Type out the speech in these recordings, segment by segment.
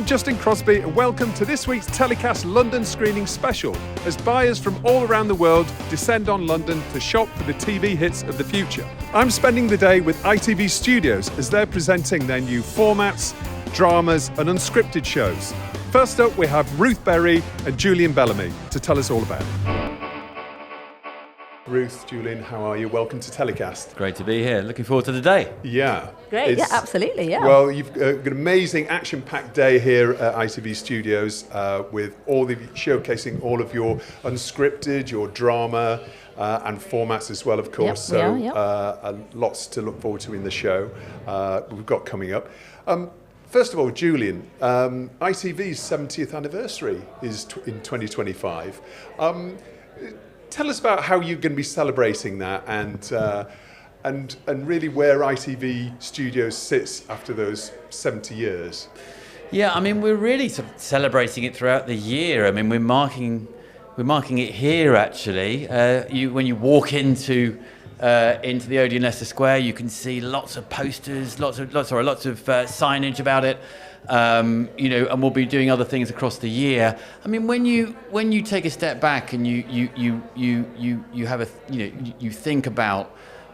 Justin Crosby and welcome to this week's TellyCast London Screening special as buyers from all around the world descend on London to shop for the TV hits of the future. I'm spending the day with ITV Studios as they're presenting their new formats, dramas and unscripted shows. First up, we have Ruth Berry and Julian Bellamy to tell us all about it. Ruth, Julian, how are you? Welcome to TellyCast. Great to be here. Looking forward to the day. Yeah. Great, yeah, absolutely, yeah. Well, you've got an amazing action-packed day here at ITV Studios with showcasing all of your unscripted, your drama and formats as well, of course. Lots to look forward to in the show we've got coming up. First of all, Julian, ITV's 70th anniversary is in 2025. Tell us about how you're going to be celebrating that and really where ITV Studios sits after those 70 years. Yeah, I mean, we're really sort of celebrating it throughout the year. I mean, we're marking it here actually. When you walk into the Odeon Leicester Square, you can see lots of posters, lots of signage about it. And we'll be doing other things across the year. I mean, when you take a step back and you have you think about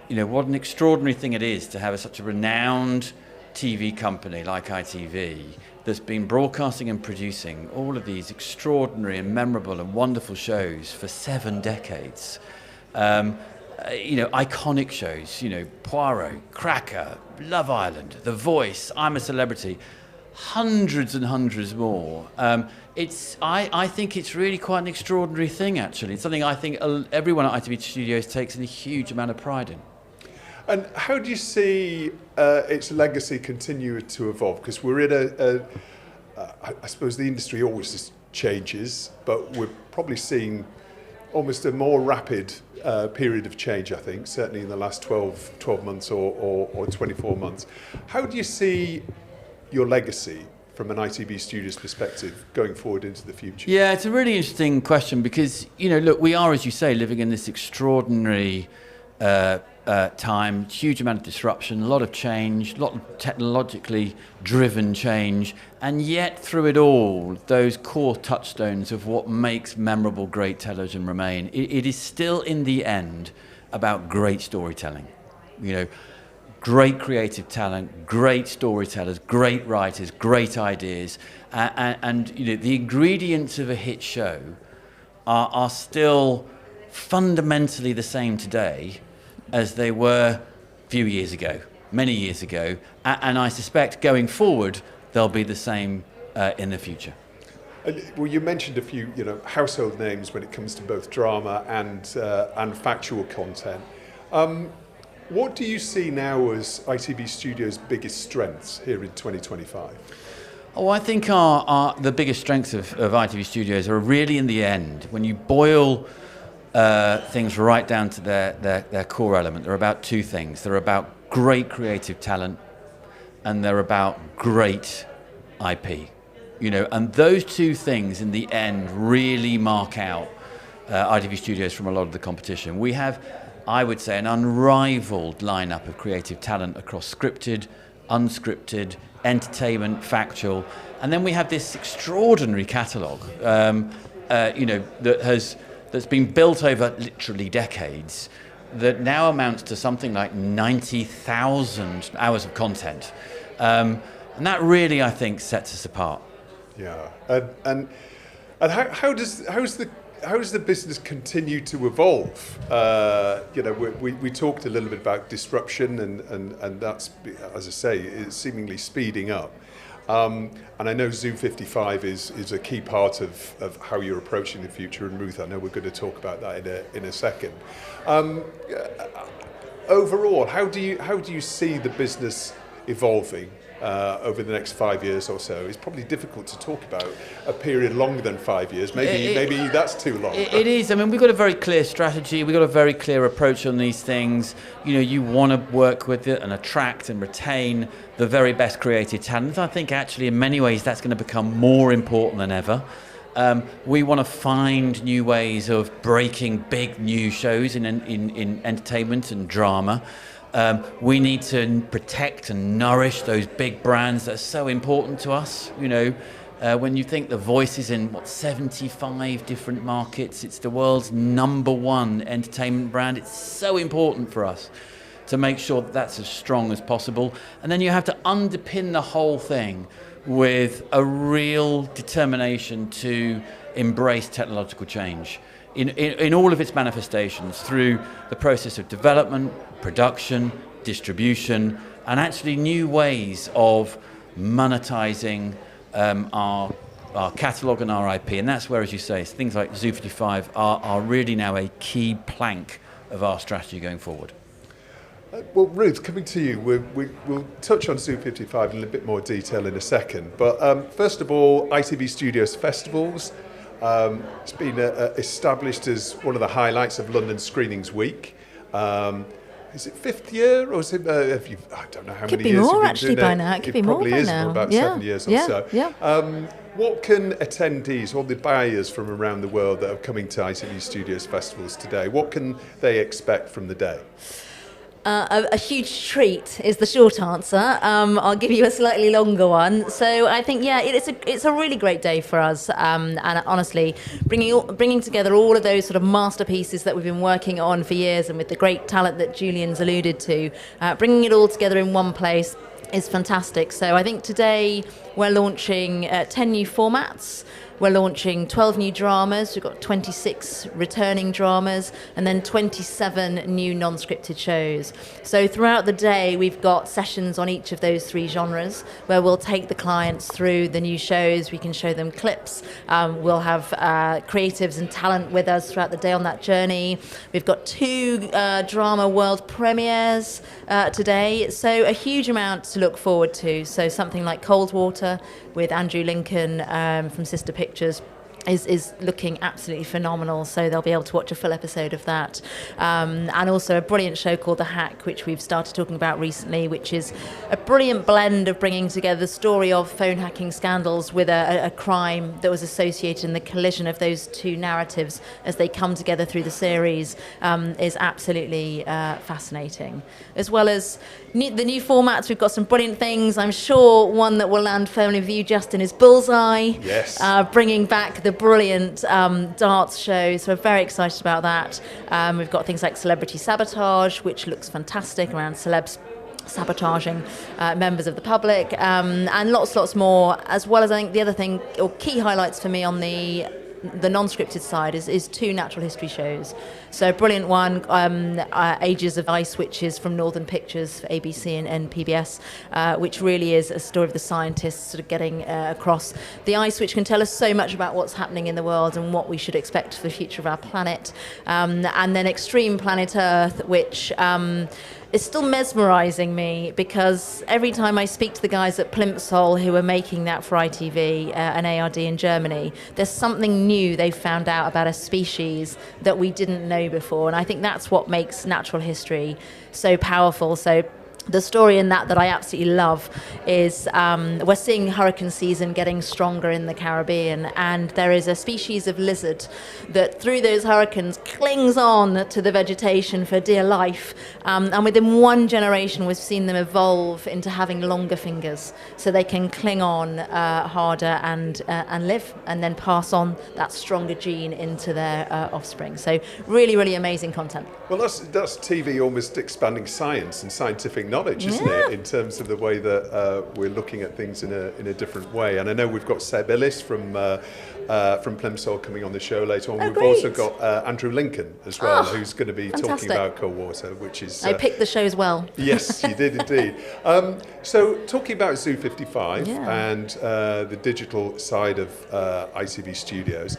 what an extraordinary thing it is to have such a renowned TV company like ITV that's been broadcasting and producing all of these extraordinary and memorable and wonderful shows for 7 decades. Iconic shows, Poirot, Cracker, Love Island, The Voice, I'm a Celebrity. Hundreds and hundreds more. I think it's really quite an extraordinary thing, actually. It's something I think everyone at ITV Studios takes a huge amount of pride in. And how do you see its legacy continue to evolve? Because we're in I suppose the industry always changes, but we're probably seeing almost a more rapid period of change, I think, certainly in the last 12 months or 24 months. How do you see your legacy from an ITV Studios perspective going forward into the future? Yeah, it's a really interesting question because, look, we are, as you say, living in this extraordinary time, huge amount of disruption, a lot of change, a lot of technologically driven change, and yet through it all, those core touchstones of what makes memorable, great television remain. It is still, in the end, about great storytelling. Great creative talent, great storytellers, great writers, great ideas, and the ingredients of a hit show are still fundamentally the same today as they were a few years ago, many years ago, and I suspect going forward they'll be the same in the future. Well, you mentioned a few, household names when it comes to both drama and factual content. What do you see now as ITV Studios' biggest strengths here in 2025? Oh, I think the biggest strengths of ITV Studios are really, in the end, when you boil things right down to their core element, they're about 2 things. They're about great creative talent and they're about great IP. And those 2 things, in the end, really mark out ITV Studios from a lot of the competition. We have, I would say, an unrivaled lineup of creative talent across scripted, unscripted, entertainment, factual, and then we have this extraordinary catalogue, that's been built over literally decades, that now amounts to something like 90,000 hours of content, and that really, I think, sets us apart. Yeah, and how does the business continue to evolve? We talked a little bit about disruption, and that's, as I say, it's seemingly speeding up. And I know Zoo 55 is a key part of how you're approaching the future. And Ruth, I know we're going to talk about that in a second. Overall, how do you see the business evolving over the next 5 years or so? It's probably difficult to talk about a period longer than 5 years. Maybe that's too long. It is. I mean, we've got a very clear strategy. We've got a very clear approach on these things. You want to work with it and attract and retain the very best creative talent. I think actually in many ways that's going to become more important than ever. We want to find new ways of breaking big new shows in entertainment and drama. We need to protect and nourish those big brands that are so important to us. When you think The Voice is in, 75 different markets, it's the world's #1 entertainment brand. It's so important for us to make sure that that's as strong as possible. And then you have to underpin the whole thing with a real determination to embrace technological change in all of its manifestations, through the process of development, production, distribution, and actually new ways of monetizing our catalogue and our IP. And that's where, as you say, things like Zoo 55 are really now a key plank of our strategy going forward. Well, Ruth, coming to you, we'll touch on Zoo 55 in a little bit more detail in a second. But first of all, ITV Studios Festivals. It's been established as one of the highlights of London Screenings Week. Is it 5th year, or is it? I don't know how many years. Could be more actually by now. It could be more by now. It probably is for about 7 years or so. Yeah. What can attendees, all the buyers from around the world that are coming to ITV Studios Festivals today, what can they expect from the day? A huge treat is the short answer. I'll give you a slightly longer one. So I think, it's a really great day for us. And honestly, bringing together all of those sort of masterpieces that we've been working on for years, and with the great talent that Julian's alluded to, bringing it all together in one place is fantastic. So I think today we're launching 10 new formats. We're launching 12 new dramas. We've got 26 returning dramas, and then 27 new non-scripted shows. So throughout the day, we've got sessions on each of those 3 genres, where we'll take the clients through the new shows. We can show them clips. We'll have creatives and talent with us throughout the day on that journey. We've got 2 drama world premieres today. So a huge amount to look forward to. So something like Cold Water with Andrew Lincoln from Sister Pictures is looking absolutely phenomenal, so they'll be able to watch a full episode of that. And also a brilliant show called The Hack, which we've started talking about recently, which is a brilliant blend of bringing together the story of phone hacking scandals with a crime that was associated, in the collision of those 2 narratives as they come together through the series is absolutely fascinating. As well as the new formats, we've got some brilliant things. I'm sure one that will land firmly with you, Justin, is Bullseye. Yes. Bringing back the brilliant darts show, so we're very excited about that. We've got things like Celebrity Sabotage, which looks fantastic, around celebs sabotaging members of the public, and lots more, as well as, I think, the other thing, or key highlights for me on the non-scripted side is 2 natural history shows. So a brilliant one, Ages of Ice, which is from Northern Pictures for ABC and PBS, which really is a story of the scientists sort of getting across the ice, which can tell us so much about what's happening in the world and what we should expect for the future of our planet. And then Extreme Planet Earth, which is still mesmerising me, because every time I speak to the guys at Plimsoll who are making that for ITV and ARD in Germany, there's something new they've found out about a species that we didn't know before. And I think that's what makes natural history so powerful. So the story in that I absolutely love is we're seeing hurricane season getting stronger in the Caribbean, and there is a species of lizard that through those hurricanes clings on to the vegetation for dear life, and within 1 generation we've seen them evolve into having longer fingers so they can cling on harder and live, and then pass on that stronger gene into their offspring. So really amazing content. Well, that's TV almost expanding science and scientific knowledge, isn't it, in terms of the way that we're looking at things in a different way. And I know we've got Seb Illis from Plimsoll coming on the show later on. We've also got Andrew Lincoln as well, who's going to be talking about Cold Water, which is... I picked the shows well. Yes, you did indeed. So talking about Zoo 55 and the digital side of ITV Studios,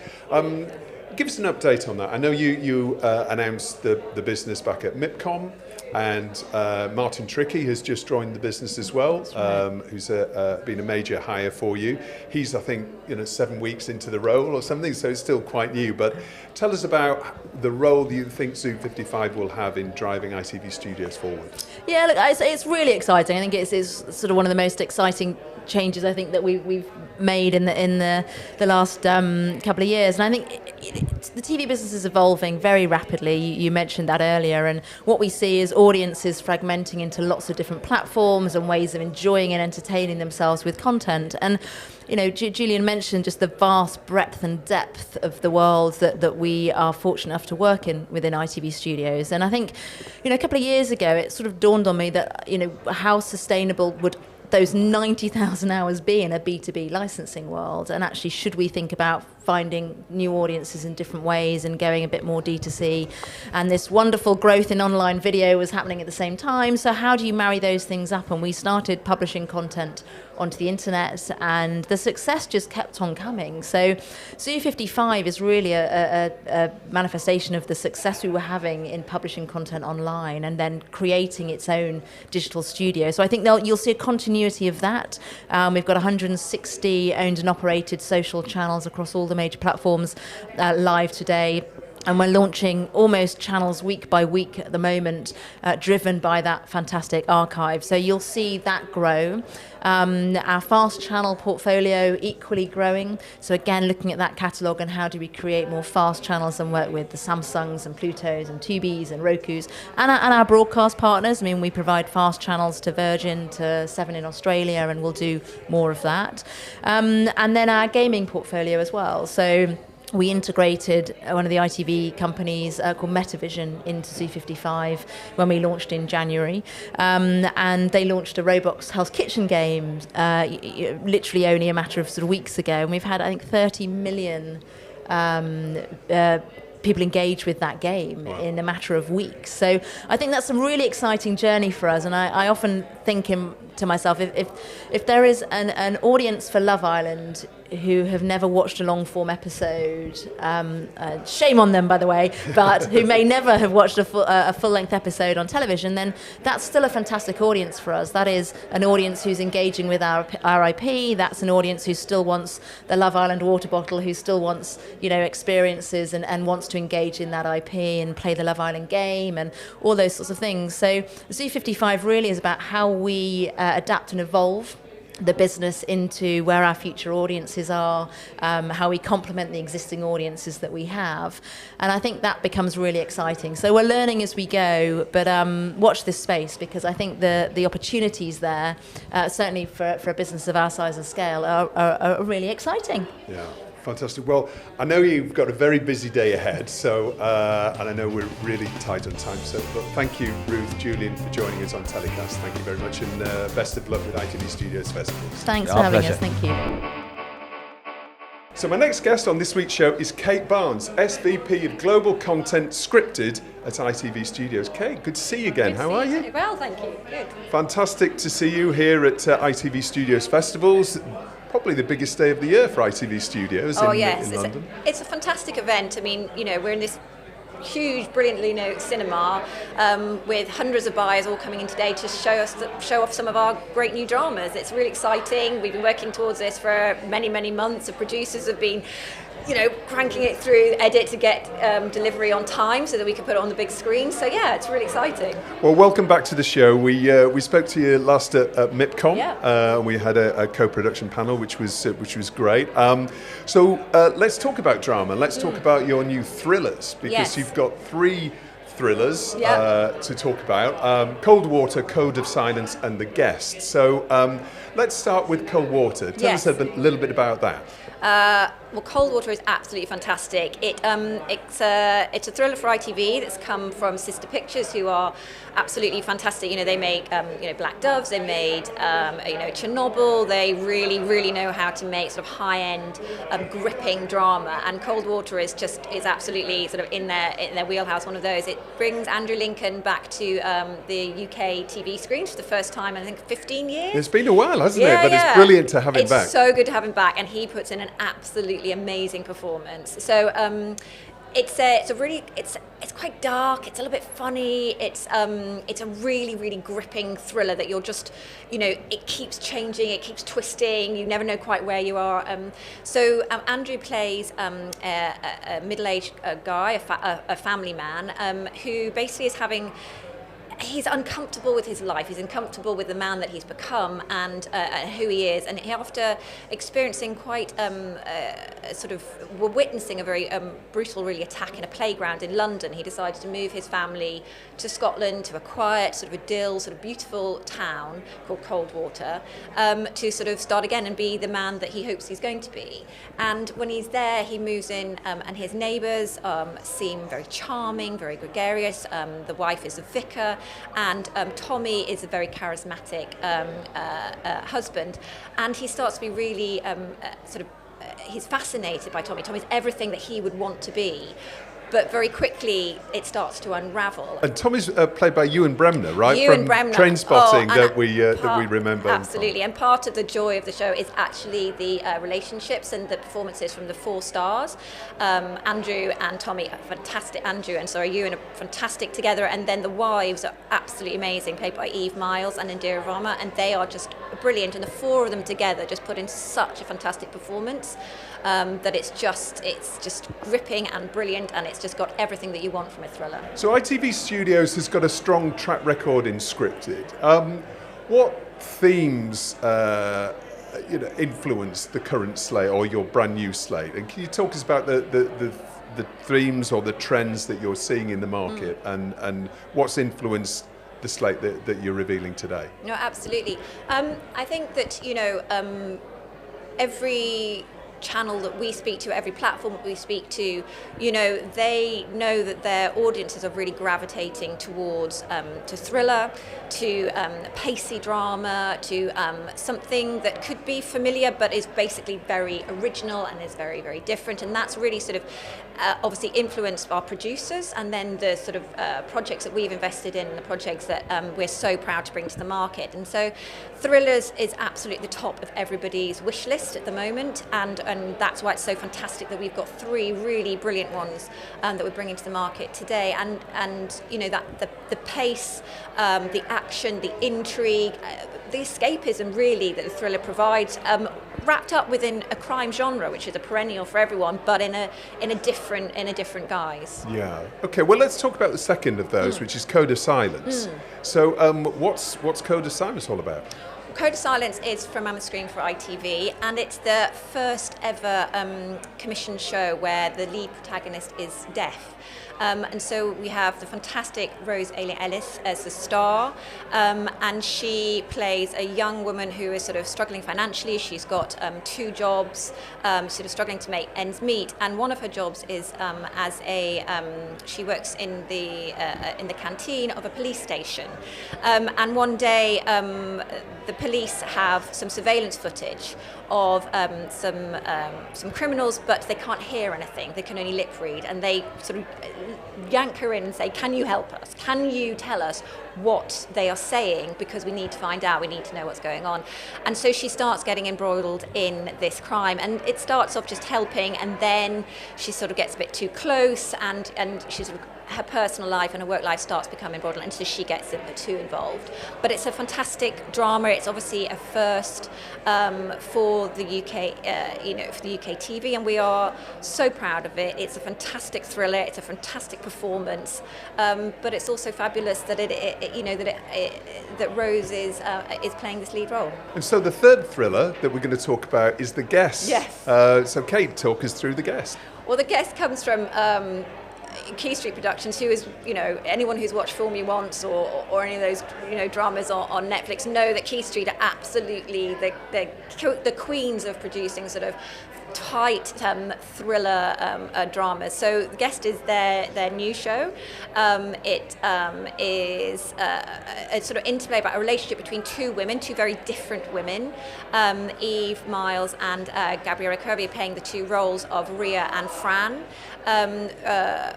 give us an update on that. I know you announced the business back at MIPCOM, and Martin Trickey has just joined the business as well, who's been a major hire for you. He's, I think, 7 weeks into the role or something, so it's still quite new. But tell us about the role that you think Zoo 55 will have in driving ITV Studios forward. Yeah, look, it's really exciting. I think it's sort of one of the most exciting changes I think that we've made in the last couple of years. And I think the TV business is evolving very rapidly. You mentioned that earlier, and what we see is audiences fragmenting into lots of different platforms and ways of enjoying and entertaining themselves with content. And Julian mentioned just the vast breadth and depth of the world that we are fortunate enough to work in within ITV Studios. And I think, a couple of years ago, it sort of dawned on me that, how sustainable would those 90,000 hours be in a B2B licensing world, and actually should we think about finding new audiences in different ways and going a bit more D2C, and this wonderful growth in online video was happening at the same time. So how do you marry those things up? And we started publishing content onto the internet, and the success just kept on coming. So Zoo55 is really a manifestation of the success we were having in publishing content online and then creating its own digital studio. So I think you'll see a continuity of that. We've got 160 owned and operated social channels across all the major platforms live today. And we're launching almost channels week by week at the moment, driven by that fantastic archive. So you'll see that grow. Our fast channel portfolio equally growing. So again, looking at that catalogue and how do we create more fast channels and work with the Samsungs and Plutos and Tubis and Rokus and our broadcast partners. I mean, we provide fast channels to Virgin, to Seven in Australia, and we'll do more of that. And then our gaming portfolio as well. So we integrated one of the ITV companies called Metavision into Zoo55 when we launched in January. And they launched a Roblox Hell's Kitchen game literally only a matter of sort of weeks ago. And we've had, I think, 30 million people engage with that game in a matter of weeks. So I think that's a really exciting journey for us. And I often think to myself, if there is an audience for Love Island who have never watched a long-form episode, shame on them, by the way, but who may never have watched a full-length episode on television, then that's still a fantastic audience for us. That is an audience who's engaging with our IP. That's an audience who still wants the Love Island water bottle, who still wants, experiences and wants to engage in that IP and play the Love Island game and all those sorts of things. So Zoo55 really is about how we adapt and evolve the business into where our future audiences are, how we complement the existing audiences that we have. And I think that becomes really exciting. So we're learning as we go, but watch this space, because I think the opportunities there, certainly for a business of our size and scale, are really exciting. Yeah. Fantastic. Well, I know you've got a very busy day ahead, so and I know we're really tight on time. So, but thank you, Ruth, Julian, for joining us on TellyCast. Thank you very much, and best of luck with ITV Studios Festivals. Thanks for having us. Thank you. So my next guest on this week's show is Kate Barnes, SVP of Global Content Scripted at ITV Studios. Kate, good to see you again. How are you? Very well, thank you. Good. Fantastic to see you here at ITV Studios Festivals. Probably the biggest day of the year for ITV Studios in London. It's a fantastic event. I mean, we're in this huge, brilliantly cinema with hundreds of buyers all coming in today to show off some of our great new dramas. It's really exciting. We've been working towards this for many, many months. The producers have been cranking it through edit to get delivery on time so that we can put it on the big screen. So yeah, it's really exciting. Well, welcome back to the show. We spoke to you last at MIPCOM. Yeah. We had a co-production panel, which was great. So let's talk about drama. Let's talk about your new thrillers, because you've got 3 thrillers to talk about. Cold Water, Code of Silence, and The Guest. So let's start with Cold Water. Tell us a little bit about that. Well, Cold Water is absolutely fantastic. It's a thriller for ITV that's come from Sister Pictures, who are absolutely fantastic. They make Black Doves. They made Chernobyl. They really, really know how to make sort of high-end, gripping drama. And Cold Water is absolutely sort of in their wheelhouse. One of those. It brings Andrew Lincoln back to the UK TV screens for the first time in, I think, 15 years. It's been a while, hasn't it? But it's brilliant to have him back. It's so good to have him back, and he puts in an absolutely amazing performance. So it's quite dark. It's a little bit funny. It's a really, really gripping thriller that you're just, it keeps changing, it keeps twisting. You never know quite where you are. So Andrew plays a middle-aged guy, a family man, who basically is having he's uncomfortable with his life. He's uncomfortable with the man that he's become and who he is. And after experiencing quite we're witnessing a very brutal, really, attack in a playground in London, he decided to move his family to Scotland, to a quiet, sort of idyll, sort of beautiful town called Coldwater, to sort of start again and be the man that he hopes he's going to be. And when he's there, he moves in, and his neighbours seem very charming, very gregarious. The wife is a vicar, and Tommy is a very charismatic husband. And he starts to be really he's fascinated by Tommy. Tommy's everything that he would want to be. But very quickly, it starts to unravel. And Tommy's played by Ewan Bremner, right? Ewan From Bremner. Train Spotting that we remember. Absolutely. And part of the joy of the show is actually the relationships and the performances from the 4 stars. Andrew and Tommy are fantastic. Ewan are fantastic together. And then the wives are absolutely amazing, played by Myles and Indira Varma. And they are just brilliant. And the 4 of them together just put in such a fantastic performance that it's just gripping and brilliant, and it's just got everything that you want from a thriller. So ITV Studios has got a strong track record in scripted. What themes influence the current slate or your brand new slate? And can you talk us about the themes or the trends that you're seeing in the market and what's influenced the slate that you're revealing today? No, absolutely. I think that, every channel that we speak to, every platform that we speak to, they know that their audiences are really gravitating towards to thriller, to pacey drama, to something that could be familiar but is basically very original and is very, very different. And that's really sort of obviously influenced our producers and then the sort of projects that we've invested in and the projects that we're so proud to bring to the market. And so thrillers is absolutely the top of everybody's wish list at the moment, and that's why it's so fantastic that we've got 3 really brilliant ones that we're bringing to the market today. And that the pace, the action, the intrigue, the escapism really that the thriller provides, wrapped up within a crime genre, which is a perennial for everyone, but in a different guise. Yeah. Okay. Well, let's talk about the second of those, which is Code of Silence. So, what's Code of Silence all about? Code of Silence is from Screen for ITV, and it's the first ever commissioned show where the lead protagonist is deaf. And so we have the fantastic Rose Ellis as the star, and she plays a young woman who is sort of struggling financially. She's got 2 jobs, sort of struggling to make ends meet, and one of her jobs is as she works in the canteen of a police station. And one day the police have some surveillance footage of some criminals, but they can't hear anything. They can only lip read, and they sort of yank her in and say, "Can you help us? Can you tell us what they are saying? Because we need to find out. We need to know what's going on." And so she starts getting embroiled in this crime, and it starts off just helping, and then she sort of gets a bit too close, and she sort of, her personal life and her work life starts to become embroiled, and so she gets too involved. But it's a fantastic drama. It's obviously a first for the UK, for the UK TV, and we are so proud of it. It's a fantastic thriller. It's a fantastic performance, but it's also fabulous that that Rose is playing this lead role. And so the third thriller that we're going to talk about is The Guest. Yes. So Kate, talk us through The Guest. Well, The Guest comes from Key Street Productions, who is, anyone who's watched Fool Me Once or any of those, dramas on Netflix know that Key Street are absolutely the queens of producing sort of tight thriller dramas. So The Guest is their new show. It is a sort of interplay about a relationship between 2 women, 2 very different women. Eve, Myles, and Gabriella Kirby playing the 2 roles of Rhea and Fran.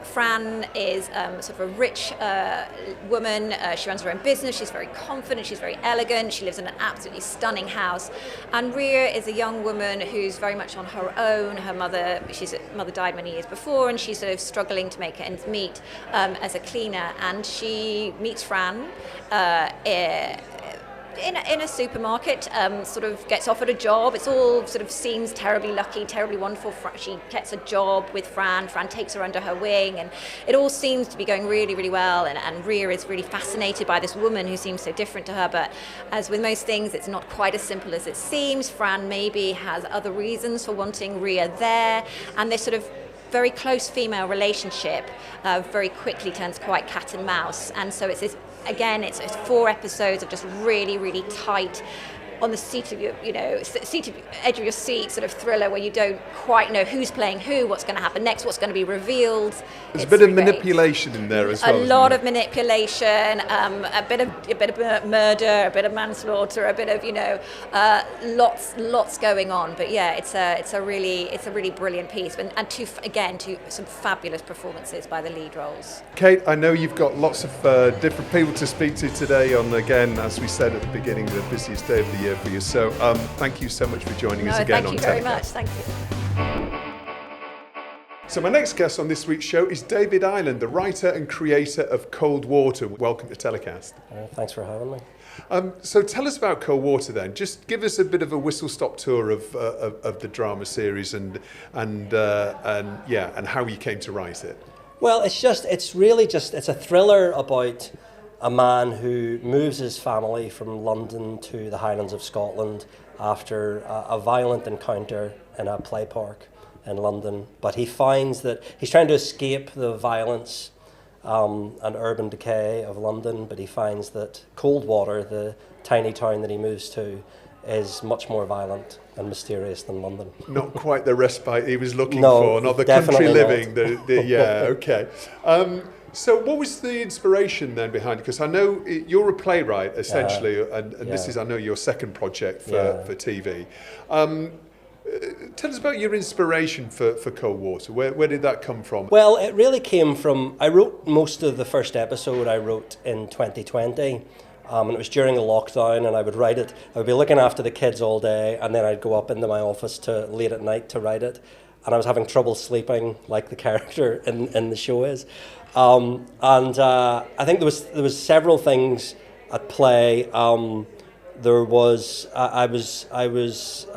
Fran is sort of a rich woman. She runs her own business. She's very confident. She's very elegant. She lives in an absolutely stunning house. And Rhea is a young woman who's very much on her own. Her mother died many years before, and she's sort of struggling to make ends meet as a cleaner. And she meets Fran in a supermarket, sort of gets offered a job. It's all sort of seems terribly lucky, terribly wonderful. She gets a job with Fran. Fran takes her under her wing, and it all seems to be going really, really well. And Rhea is really fascinated by this woman who seems so different to her. But as with most things, it's not quite as simple as it seems. Fran maybe has other reasons for wanting Rhea there, and this sort of very close female relationship very quickly turns quite cat and mouse. And so it's this. Again, it's 4 episodes of just really, really tight, on the seat of your, edge of your seat sort of thriller where you don't quite know who's playing who, what's going to happen next, what's going to be revealed. There's a bit of manipulation in there as well. A lot of manipulation, a bit of murder, a bit of manslaughter, a bit of lots going on. But yeah, it's a really brilliant piece, and two some fabulous performances by the lead roles. Kate, I know you've got lots of different people to speak to today on, again, as we said at the beginning, the busiest day of the year for you. So thank you so much for joining us again on TellyCast. Thank you very much. Thank you. So my next guest on this week's show is David Ireland, the writer and creator of Cold Water. Welcome to TellyCast. Thanks for having me. So tell us about Cold Water then. Just give us a bit of a whistle-stop tour of the drama series and how you came to write it. Well, it's a thriller about a man who moves his family from London to the Highlands of Scotland after a violent encounter in a play park in London. But he finds that he's trying to escape the violence and urban decay of London, but he finds that Cold Water, the tiny town that he moves to, is much more violent and mysterious than London. Not quite the respite he was looking for, not the country living. Okay. So what was the inspiration then behind it? Because I know you're a playwright, essentially, and this is, I know, your second project for TV. Tell us about your inspiration for Cold Water. Where did that come from? Well, it really came from, I wrote most of the first episode in 2020. And it was during the lockdown, and I would write it. I would be looking after the kids all day, and then I'd go up into my office late at night to write it. And I was having trouble sleeping, like the character in the show is. I think there was several things at play. I was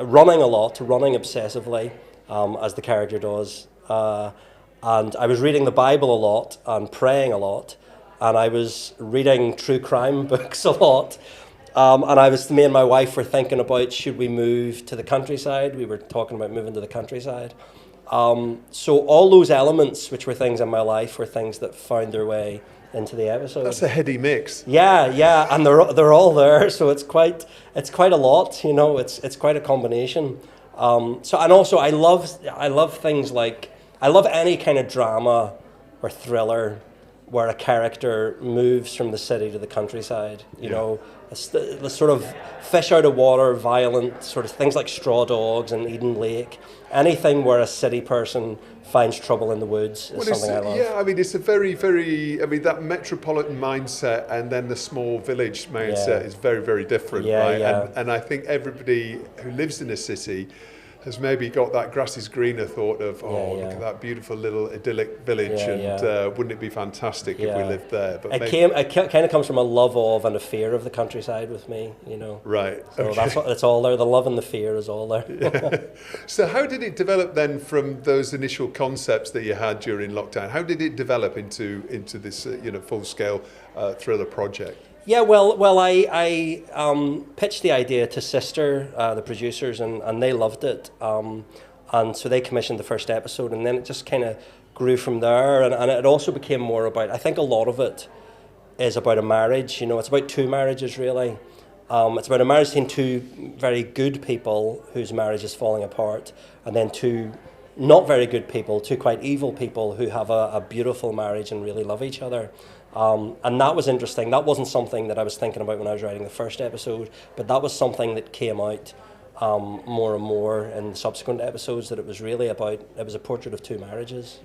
running a lot, running obsessively, as the character does. And I was reading the Bible a lot and praying a lot. And I was reading true crime books a lot. Me and my wife were thinking about, should we move to the countryside? We were talking about moving to the countryside. So all those elements, which were things in my life, were things that found their way into the episode. That's a heady mix. Yeah, and they're all there. So it's quite a lot. It's quite a combination. I love things like, I love any kind of drama or thriller where a character moves from the city to the countryside, the sort of fish out of water, violent sort of things like Straw Dogs and Eden Lake. Anything where a city person finds trouble in the woods is something I love. Yeah, I mean, it's a very, very, that metropolitan mindset and then the small village mindset is very, very different, right? Yeah. And I think everybody who lives in a city has maybe got that grass is greener thought of, look at that beautiful little idyllic village, wouldn't it be fantastic if we lived there? But it kind of comes from a love of and a fear of the countryside with me, Right. So that's all there. The love and the fear is all there. Yeah. So how did it develop then from those initial concepts that you had during lockdown? How did it develop into this full-scale thriller project? Yeah, well, I pitched the idea to Sister, the producers, and they loved it. And so they commissioned the first episode, and then it just kind of grew from there. And it also became more about, I think a lot of it is about a marriage. It's about two marriages, really. It's about a marriage between two very good people whose marriage is falling apart, and then two not very good people, two quite evil people who have a beautiful marriage and really love each other. And that was interesting. That wasn't something that I was thinking about when I was writing the first episode, but that was something that came out more and more in subsequent episodes, that it was really about, it was a portrait of two marriages,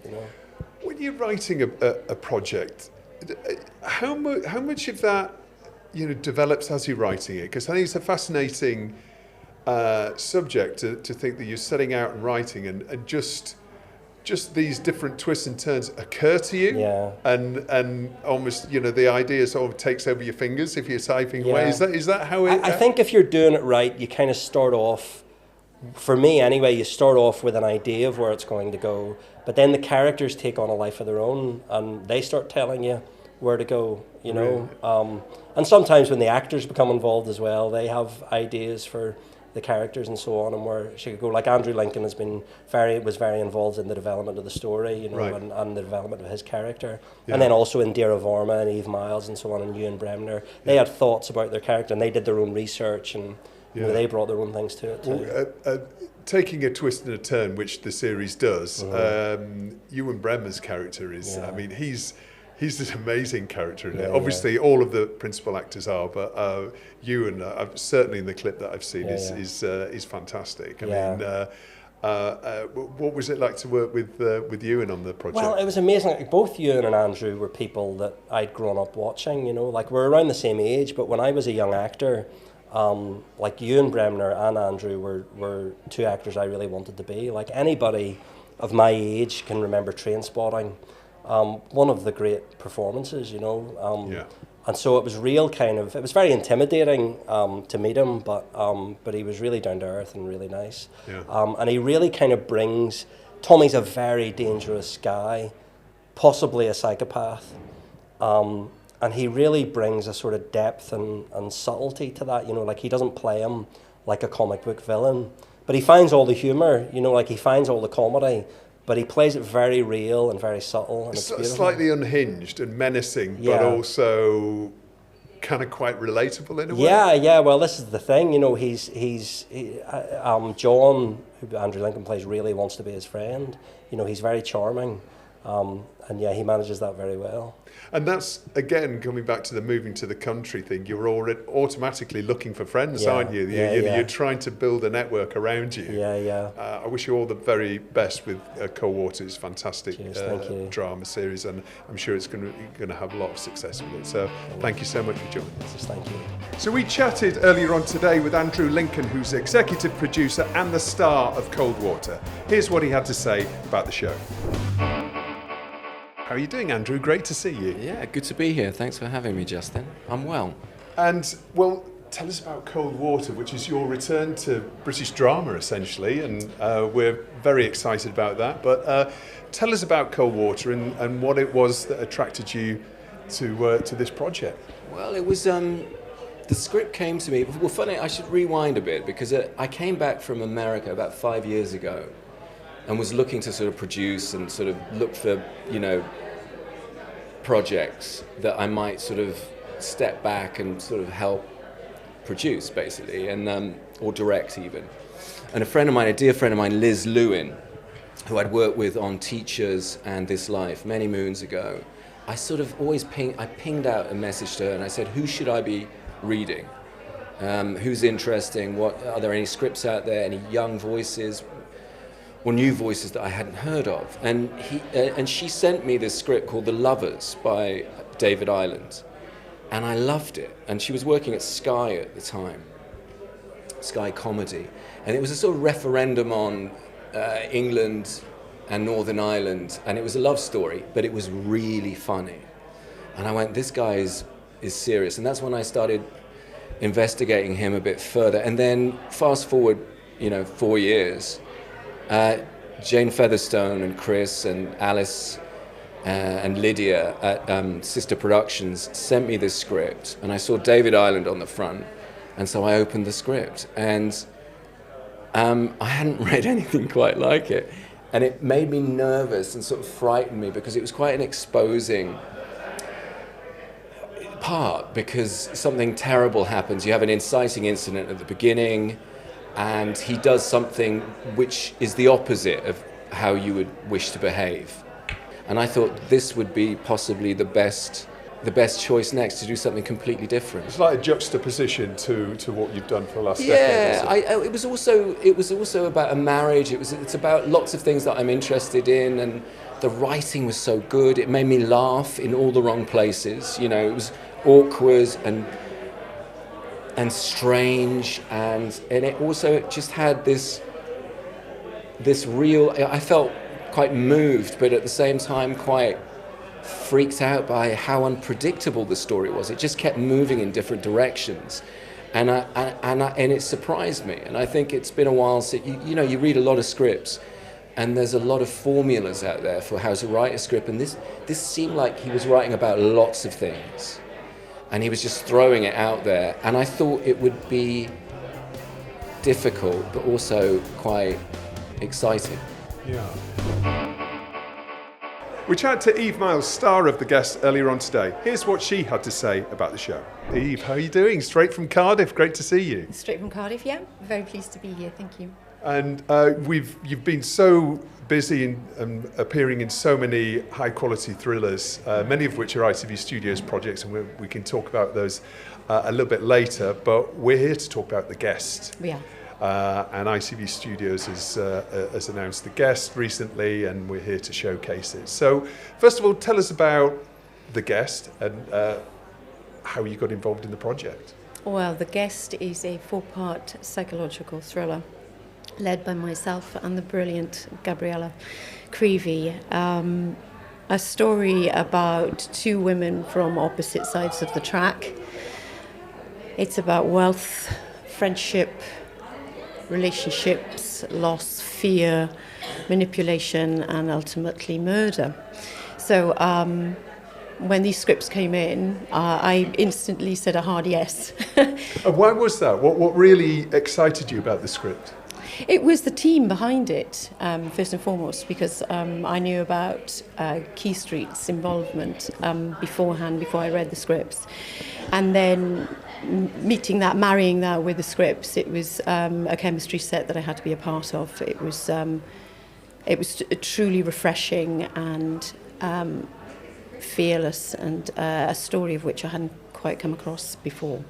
When you're writing a project, how much of that develops as you're writing it? Because I think it's a fascinating subject to think that you're setting out and writing and just just these different twists and turns occur to you, and almost, you know, the idea sort of takes over your fingers if you're typing away. Is that how it? I think if you're doing it right, you kind of start off. For me, anyway, you start off with an idea of where it's going to go, but then the characters take on a life of their own, and they start telling you where to go. You know, and sometimes when the actors become involved as well, they have ideas for the characters and so on, and where she could go. Like Andrew Lincoln was very involved in the development of the story, you know, and the development of his character, and then also in Deirdre Varma and Eve Myles and so on, and Ewan Bremner, they had thoughts about their character and they did their own research, and you know, they brought their own things to it too. Well, taking a twist and a turn, which the series does, Ewan Bremner's character is, I mean, he's an amazing character in it. Obviously, all of the principal actors are, but Ewan, certainly in the clip that I've seen, is fantastic. I mean, what was it like to work with Ewan on the project? Well, it was amazing. Like, both Ewan and Andrew were people that I'd grown up watching. You know, like we're around the same age, but when I was a young actor, like Ewan Bremner and Andrew were two actors I really wanted to be. Like anybody of my age can remember Trainspotting. One of the great performances, you know, and so it was it was very intimidating to meet him, but he was really down to earth and really nice, and he really kind of brings. Tommy's a very dangerous guy, possibly a psychopath, and he really brings a sort of depth and subtlety to that, you know, like he doesn't play him like a comic book villain, but he finds all the humour, you know, like he finds all the comedy. But he plays it very real and very subtle, and it's beautiful. Slightly unhinged and menacing, but also kind of quite relatable in a way. Yeah. Well, this is the thing, you know. John, who Andrew Lincoln plays, really wants to be his friend. You know, he's very charming, and he manages that very well. And that's, again, coming back to the moving to the country thing, you're already automatically looking for friends, aren't you? You're trying to build a network around you. I wish you all the very best with Coldwater's fantastic drama series, and I'm sure it's going to have a lot of success with it. So thank you so much for joining us. Thank you. So we chatted earlier on today with Andrew Lincoln, who's executive producer and the star of Coldwater. Here's what he had to say about the show. How are you doing, Andrew? Great to see you. Yeah, good to be here. Thanks for having me, Justin. I'm well. And, well, tell us about Coldwater, which is your return to British drama, essentially, and we're very excited about that. But tell us about Coldwater and what it was that attracted you to this project. Well, it was... the script came to me... Well, funny, I should rewind a bit, because I came back from America about 5 years ago, and was looking to sort of produce and sort of look for, you know, projects that I might sort of step back and sort of help produce, basically, and or direct even. And a dear friend of mine, Liz Lewin, who I'd worked with on Teachers and This Life many moons ago, I sort of always pinged out a message to her, and I said, who should I be reading? Who's interesting? Are there any scripts out there? Any young voices? Or new voices that I hadn't heard of, and she sent me this script called The Lovers by David Ireland, and I loved it. And she was working at Sky at the time, Sky Comedy, and it was a sort of referendum on England and Northern Ireland, and it was a love story, but it was really funny. And I went, this guy is serious, and that's when I started investigating him a bit further. And then fast forward, 4 years. Jane Featherstone and Chris and Alice and Lydia at Sister Productions sent me this script, and I saw David Ireland on the front, and so I opened the script, and I hadn't read anything quite like it, and it made me nervous and sort of frightened me, because it was quite an exposing part, because something terrible happens. You have an inciting incident at the beginning, and he does something which is the opposite of how you would wish to behave. And I thought this would be possibly the best choice next, to do something completely different. It's like a juxtaposition to what you've done for the last decade. Yeah, it was also about a marriage. It's about lots of things that I'm interested in, and the writing was so good. It made me laugh in all the wrong places. It was awkward and strange, and it also just had this real, I felt quite moved, but at the same time quite freaked out by how unpredictable the story was. It just kept moving in different directions, and it surprised me. And I think it's been a while since you read a lot of scripts, and there's a lot of formulas out there for how to write a script, and this seemed like he was writing about lots of things, and he was just throwing it out there. And I thought it would be difficult, but also quite exciting. Yeah. We chatted to Eve Myles, star of The Guest, earlier on today. Here's what she had to say about the show. Eve, how are you doing? Straight from Cardiff, great to see you. Straight from Cardiff, yeah. Very pleased to be here, thank you. And you've been so busy and appearing in so many high-quality thrillers, many of which are ITV Studios projects, and we can talk about those a little bit later. But we're here to talk about The Guest. We are. And ITV Studios has announced The Guest recently, and we're here to showcase it. So, first of all, tell us about The Guest and how you got involved in the project. Well, The Guest is a 4-part psychological thriller led by myself and the brilliant Gabriella Creevy. A story about 2 women from opposite sides of the track. It's about wealth, friendship, relationships, loss, fear, manipulation, and ultimately murder. So when these scripts came in, I instantly said a hard yes. And why was that? What really excited you about the script? It was the team behind it, first and foremost, because I knew about Key Street's involvement beforehand, before I read the scripts. And then marrying that with the scripts, it was a chemistry set that I had to be a part of. It was truly refreshing and fearless, and a story of which I hadn't quite come across before.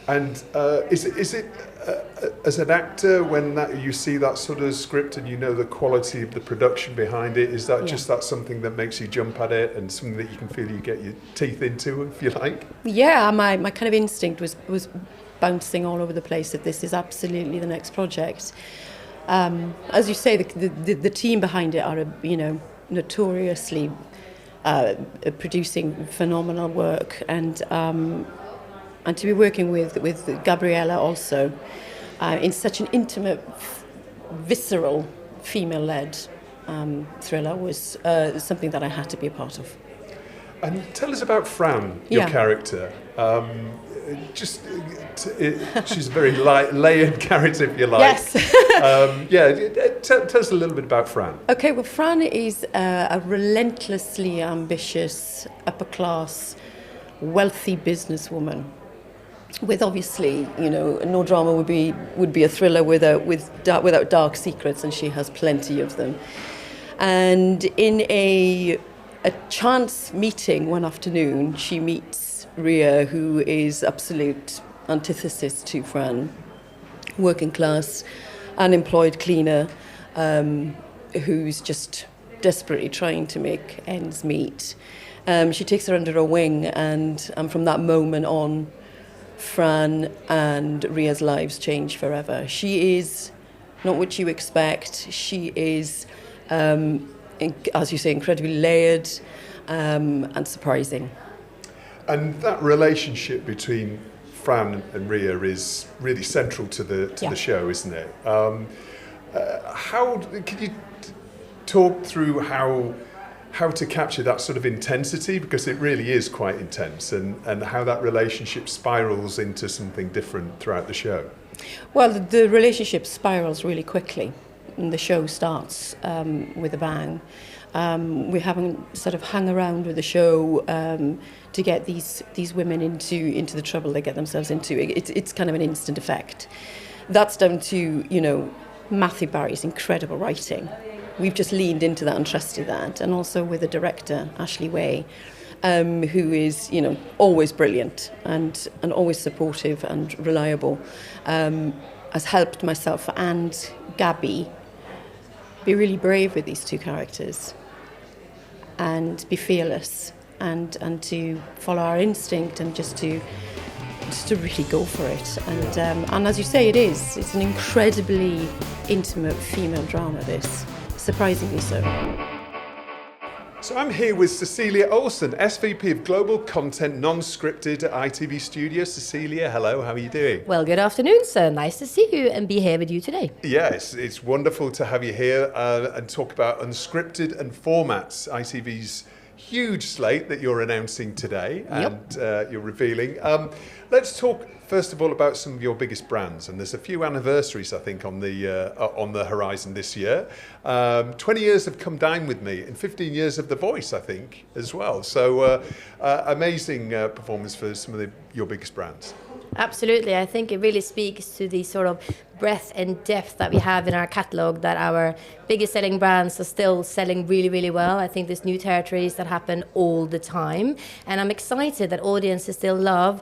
And is it as an actor, when you see that sort of script and you know the quality of the production behind it, is that just that something that makes you jump at it and something that you can feel you get your teeth into, if you like? Yeah, my kind of instinct was bouncing all over the place that this is absolutely the next project. As you say, the team behind it are notoriously producing phenomenal work, and to be working with Gabriella also in such an intimate, visceral, female-led thriller was something that I had to be a part of. And tell us about Fran, your character. She's a very layered character, if you like. Yes. Tell us a little bit about Fran. Okay, well, Fran is a relentlessly ambitious, upper-class, wealthy businesswoman. With obviously, no drama would be a thriller without dark secrets, and she has plenty of them. And in a chance meeting one afternoon, she meets Ria, who is absolute antithesis to Fran, working class, unemployed cleaner, who's just desperately trying to make ends meet. She takes her under her wing, and from that moment on, Fran and Ria's lives change forever. She is not what you expect. She is, as you say, incredibly layered and surprising. And that relationship between Fran and Ria is really central to the show, isn't it? How can you talk through how to capture that sort of intensity, because it really is quite intense, and how that relationship spirals into something different throughout the show? Well, the relationship spirals really quickly, and the show starts with a bang. We haven't sort of hung around with the show to get these women into the trouble they get themselves into. It's kind of an instant effect. That's down to, Matthew Barry's incredible writing. We've just leaned into that and trusted that. And also with the director, Ashley Way, who is, always brilliant and always supportive and reliable, has helped myself and Gabby be really brave with these 2 characters and be fearless and to follow our instinct and just to really go for it. And as you say, it's an incredibly intimate female drama, this. surprisingly so. So I'm here with Cecilia Persson, SVP of Global Content Non-Scripted at ITV Studios. Cecilia, hello, how are you doing? Well, good afternoon, sir. Nice to see you and be here with you today. Yes, it's wonderful to have you here and talk about unscripted and formats, ITV's huge slate that you're announcing today and you're revealing. Let's talk first of all about some of your biggest brands, and there's a few anniversaries I think on the horizon this year. 20 years of Come Dine With Me and 15 years of The Voice, I think, as well. So amazing performance for some of your biggest brands. Absolutely. I think it really speaks to the sort of breadth and depth that we have in our catalogue, that our biggest selling brands are still selling really, really well. I think there's new territories that happen all the time. And I'm excited that audiences still love,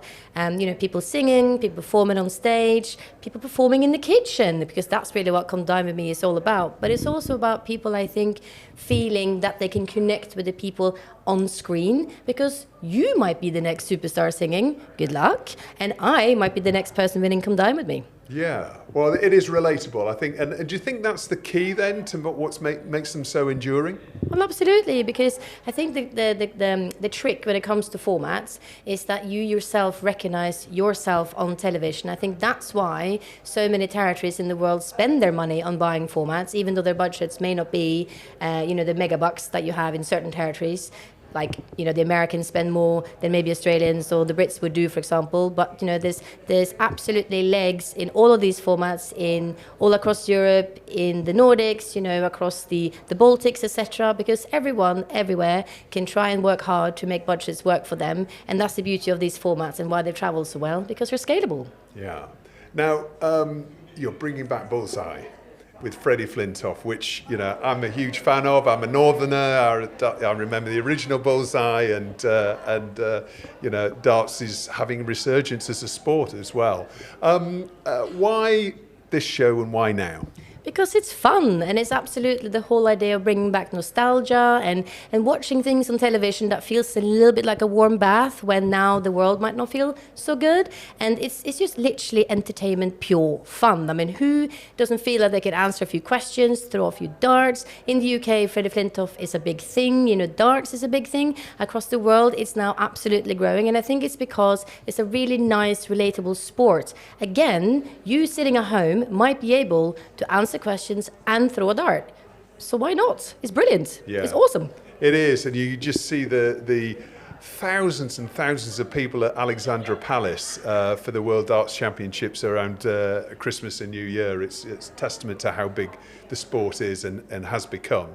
people singing, people performing on stage, people performing in the kitchen, because that's really what Come Dine With Me is all about. But it's also about people, I think, feeling that they can connect with the people on screen, because you might be the next superstar singing, good luck, and I might be the next person winning Come Dine With Me. Yeah, well, it is relatable, I think. And do you think that's the key then to what makes them so enduring? Well, absolutely, because I think the trick when it comes to formats is that you yourself recognize yourself on television. I think that's why so many territories in the world spend their money on buying formats, even though their budgets may not be, the mega bucks that you have in certain territories. Like, the Americans spend more than maybe Australians or the Brits would do, for example. But, there's absolutely legs in all of these formats, in all across Europe, in the Nordics, across the Baltics, etc. Because everyone, everywhere, can try and work hard to make budgets work for them. And that's the beauty of these formats and why they've traveled so well, because they're scalable. Yeah. Now, you're bringing back Bullseye with Freddie Flintoff, which I'm a huge fan of. I'm a northerner. I remember the original Bullseye, and darts is having a resurgence as a sport as well. Why this show and why now? Because it's fun, and it's absolutely the whole idea of bringing back nostalgia and watching things on television that feels a little bit like a warm bath when now the world might not feel so good. And it's just literally entertainment, pure fun. I mean, who doesn't feel that they can answer a few questions, throw a few darts? In the UK, Freddie Flintoff is a big thing. Darts is a big thing. Across the world, it's now absolutely growing. And I think it's because it's a really nice, relatable sport. Again, you sitting at home might be able to answer questions and throw a dart. So why not? It's brilliant. Yeah. It's awesome. It is, and you just see the thousands and thousands of people at Alexandra Palace for the World Darts Championships around Christmas and New Year. It's testament to how big the sport is and has become.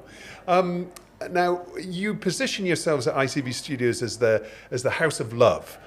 Now, you position yourselves at ITV Studios as the house of love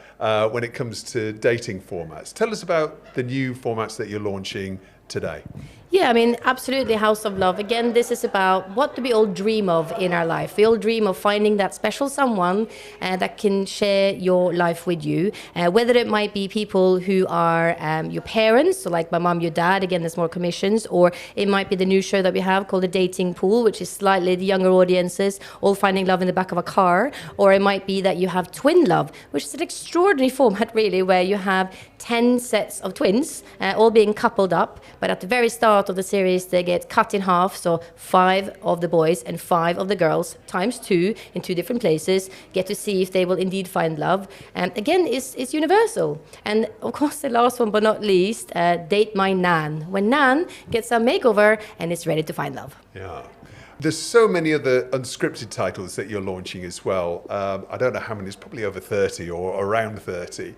when it comes to dating formats. Tell us about the new formats that you're launching today. Yeah, I mean, absolutely, House of Love. Again, this is about what do we all dream of in our life. We all dream of finding that special someone that can share your life with you, whether it might be people who are your parents, so like my mom, your dad, again, there's more commissions, or it might be the new show that we have called The Dating Pool, which is slightly the younger audiences, all finding love in the back of a car, or it might be that you have twin love, which is an extraordinary format, really, where you have 10 sets of twins, all being coupled up, but at the very start of the series they get cut in half, so 5 of the boys and 5 of the girls times 2 in 2 different places get to see if they will indeed find love. And again, it's universal. And of course the last one but not least, Date My Nan, when Nan gets a makeover and is ready to find love. Yeah. There's so many other unscripted titles that you're launching as well. I don't know how many, it's probably over 30 or around 30.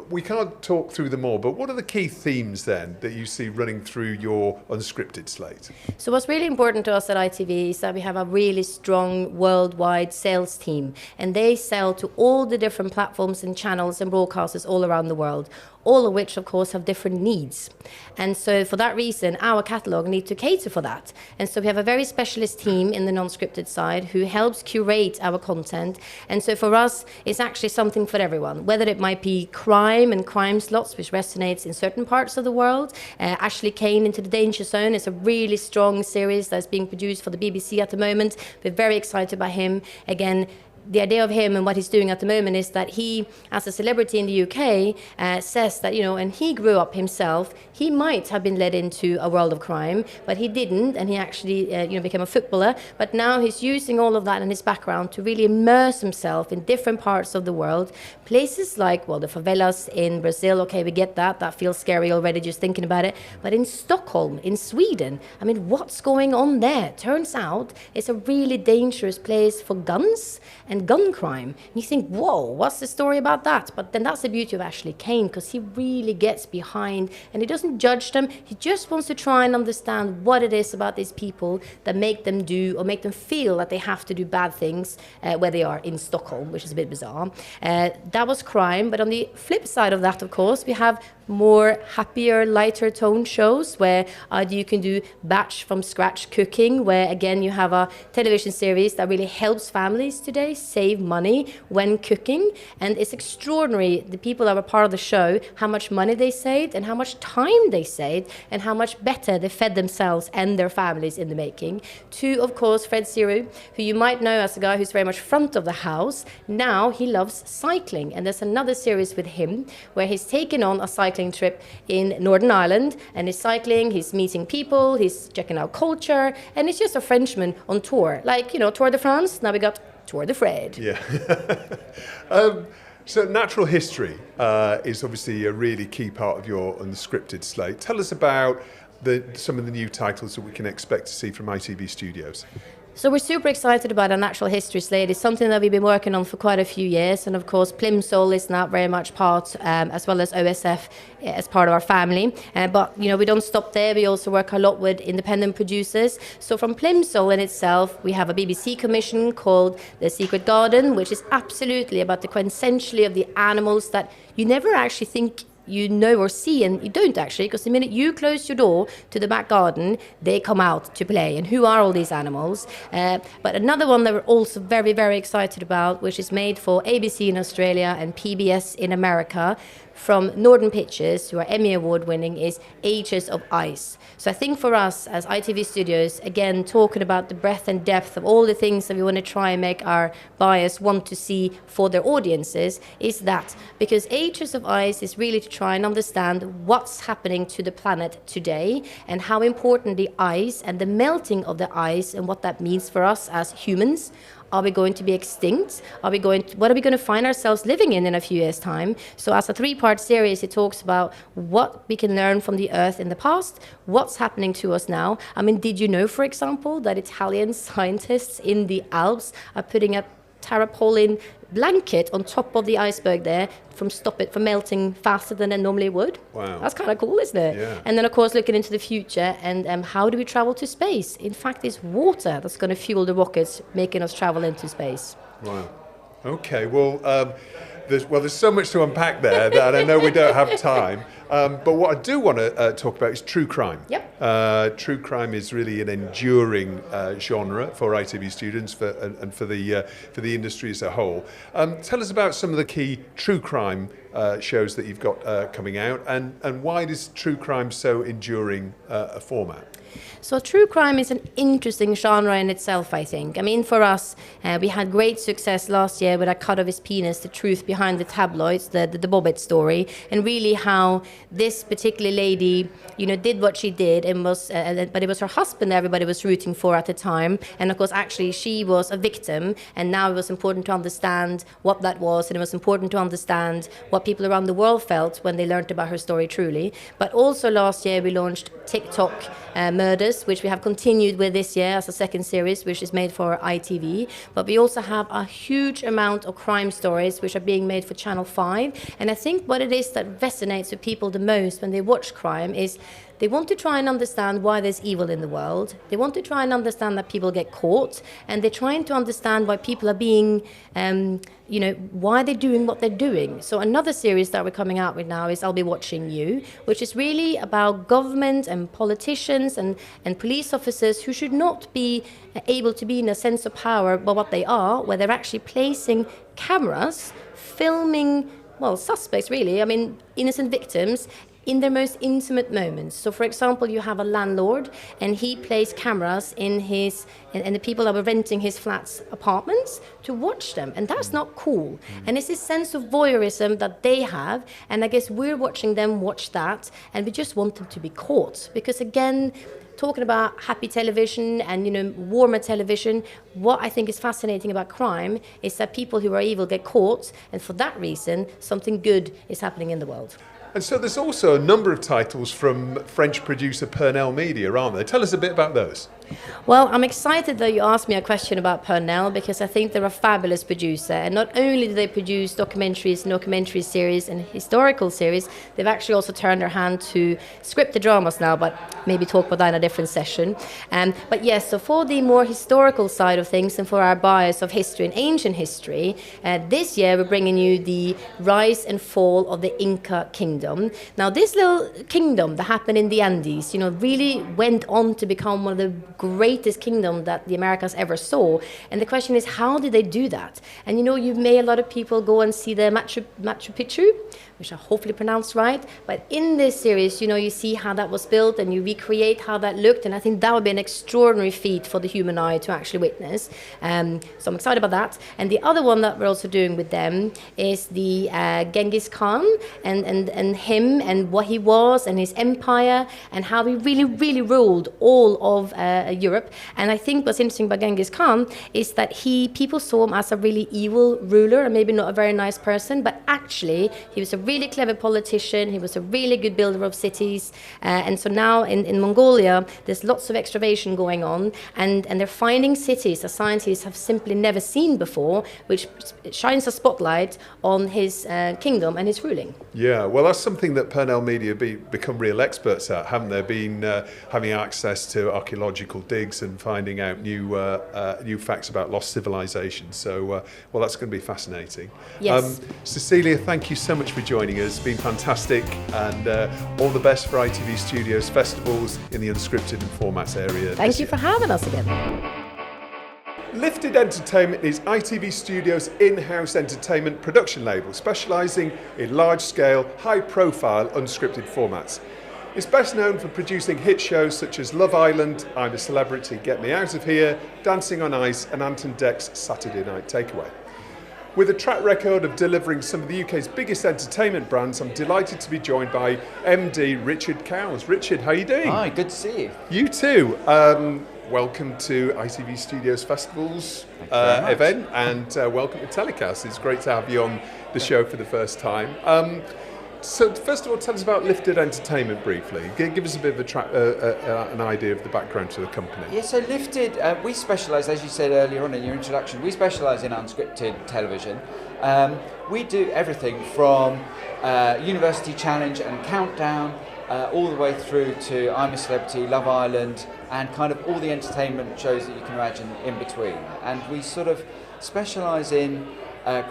We can't talk through them all, but what are the key themes then that you see running through your unscripted slate? So what's really important to us at ITV is that we have a really strong worldwide sales team, and they sell to all the different platforms and channels and broadcasters all around the world, all of which, of course, have different needs. And so for that reason, our catalogue needs to cater for that. And so we have a very specialist team in the non-scripted side who helps curate our content. And so for us, it's actually something for everyone, whether it might be crime and crime slots, which resonates in certain parts of the world. Ashley Kane, Into the Danger Zone, is a really strong series that's being produced for the BBC at the moment. We're very excited by him. Again, the idea of him and what he's doing at the moment is that he, as a celebrity in the UK, says that, and he grew up himself, he might have been led into a world of crime, but he didn't, and he actually, became a footballer. But now he's using all of that in his background to really immerse himself in different parts of the world. Places like, the favelas in Brazil, okay, we get that. That feels scary already just thinking about it. But in Stockholm, in Sweden, what's going on there? Turns out it's a really dangerous place for guns and gun crime. And you think, whoa, what's the story about that? But then that's the beauty of Ashley Kane, because he really gets behind and he doesn't judge them. He just wants to try and understand what it is about these people that make them do or make them feel that they have to do bad things where they are in Stockholm, which is a bit bizarre. That was crime. But on the flip side of that, of course, we have more happier, lighter tone shows where you can do batch from scratch cooking, where again you have a television series that really helps families today save money when cooking. And it's extraordinary, the people that were part of the show, how much money they saved and how much time they saved and how much better they fed themselves and their families in the making. To, of course, Fred Siru, who you might know as a guy who's very much front of the house. Now he loves cycling, and there's another series with him where he's taken on a cycling trip in Northern Ireland, and he's cycling, he's meeting people, he's checking out culture, and he's just a Frenchman on tour. Like, Tour de France, now we got Tour de Fred. Yeah. So natural history is obviously a really key part of your unscripted slate. Tell us about some of the new titles that we can expect to see from ITV Studios. So we're super excited about our natural history slate. It's something that we've been working on for quite a few years. And of course, Plimsoll is now very much part, as well as OSF, as part of our family. But, we don't stop there. We also work a lot with independent producers. So from Plimsoll in itself, we have a BBC commission called The Secret Garden, which is absolutely about the quintessentially of the animals that you never actually think you know or see, and you don't actually, because the minute you close your door to the back garden, they come out to play. And who are all these animals? But another one that we're also very, very excited about, which is made for ABC in Australia and PBS in America, from Northern Pictures, who are Emmy Award winning, is Ages of Ice. So I think for us as ITV Studios, again, talking about the breadth and depth of all the things that we want to try and make our buyers want to see for their audiences, is that. Because Ages of Ice is really to try and understand what's happening to the planet today and how important the ice and the melting of the ice and what that means for us as humans. Are we going to be extinct? What are we going to find ourselves living in a few years' time? So as a 3-part series, it talks about what we can learn from the Earth in the past, what's happening to us now. Did you know, for example, that Italian scientists in the Alps are putting a tarpaulin blanket on top of the iceberg there stop it from melting faster than it normally would? Wow. That's kind of cool, isn't it? Yeah. And then, of course, looking into the future and how do we travel to space? In fact, it's water that's going to fuel the rockets, making us travel into space. Wow. Okay, well, there's so much to unpack there that I know we don't have time. But what I do want to talk about is true crime. Yep. True crime is really an enduring genre for ITV students and for the industry as a whole. Tell us about some of the key true crime shows that you've got coming out, and why is true crime so enduring a format? So true crime is an interesting genre in itself, I think. For us, we had great success last year with A Cut of His Penis, the truth behind the tabloids, the Bobbitt story, and really how this particular lady, did what she did, and but it was her husband everybody was rooting for at the time. And of course, actually, she was a victim, and now it was important to understand what that was, and it was important to understand what people around the world felt when they learned about her story truly. But also last year, we launched TikTok Murders, which we have continued with this year as a second series, which is made for ITV. But we also have a huge amount of crime stories which are being made for Channel 5. And I think what it is that resonates with people the most when they watch crime is they want to try and understand why there's evil in the world. They want to try and understand that people get caught, and they're trying to understand why people are being, why they're doing what they're doing. So another series that we're coming out with now is I'll Be Watching You, which is really about government and politicians and police officers who should not be able to be in a sense of power by what they are, where they're actually placing cameras, filming, suspects really, innocent victims, in their most intimate moments. So, for example, you have a landlord, and he plays cameras in his and the people that were renting his flats, apartments, to watch them, and that's not cool. And it's this sense of voyeurism that they have, and I guess we're watching them watch that, and we just want them to be caught, because again, talking about happy television and, you know, warmer television, what I think is fascinating about crime is that people who are evil get caught, and for that reason, something good is happening in the world. And so there's also a number of titles from French producer Plimsoll Media, aren't there? Tell us a bit about those. Well, I'm excited that you asked me a question about Plimsoll, because I think they're a fabulous producer. And not only do they produce documentaries, documentary series and historical series, they've actually also turned their hand to scripted dramas now, but maybe talk about that in a different session. But yes, so for the more historical side of things and for our bias of history and ancient history, this year we're bringing you the rise and fall of the Inca kingdom. Now, this little kingdom that happened in the Andes, you know, really went on to become one of the greatest kingdom that the Americas ever saw. And the question is, how did they do that? And you know, you've made a lot of people go and see the Machu Picchu, which I hopefully pronounced right. But in this series, you know, you see how that was built and you recreate how that looked. And I think that would be an extraordinary feat for the human eye to actually witness. So I'm excited about that. And the other one that we're also doing with them is the Genghis Khan and him and what he was and his empire and how he really ruled all of Europe. And I think what's interesting about Genghis Khan is that people saw him as a really evil ruler and maybe not a very nice person, but actually he was a really clever politician. He was a really good builder of cities. And so now in Mongolia, there's lots of excavation going on, and they're finding cities that scientists have simply never seen before, which shines a spotlight on his kingdom and his ruling. Yeah, well, that's something that Plimsoll Media become real experts at, haven't they? Been having access to archaeological digs and finding out new facts about lost civilizations. So, well, that's going to be fascinating. Yes. Cecilia, thank you so much for joining us. It's been fantastic, and all the best for ITV Studios Festivals in the unscripted and formats area. Thank you for having us again. Lifted Entertainment is ITV Studios' in-house entertainment production label, specialising in large-scale, high-profile unscripted formats. It's best known for producing hit shows such as Love Island, I'm a Celebrity, Get Me Out of Here, Dancing on Ice and Anton Deck's Saturday Night Takeaway. With a track record of delivering some of the UK's biggest entertainment brands, I'm delighted to be joined by MD Richard Cowles. Richard, how are you doing? Hi, good to see you. You too. Welcome to ITV Studios Festivals event, and welcome to TellyCast. It's great to have you on the show for the first time. So first of all, tell us about Lifted Entertainment briefly. Give us a bit of an idea of the background to the company. Yeah, so Lifted, we specialise, as you said earlier on in your introduction, we specialise in unscripted television. We do everything from University Challenge and Countdown, all the way through to I'm a Celebrity, Love Island, and kind of all the entertainment shows that you can imagine in between. And we sort of specialise in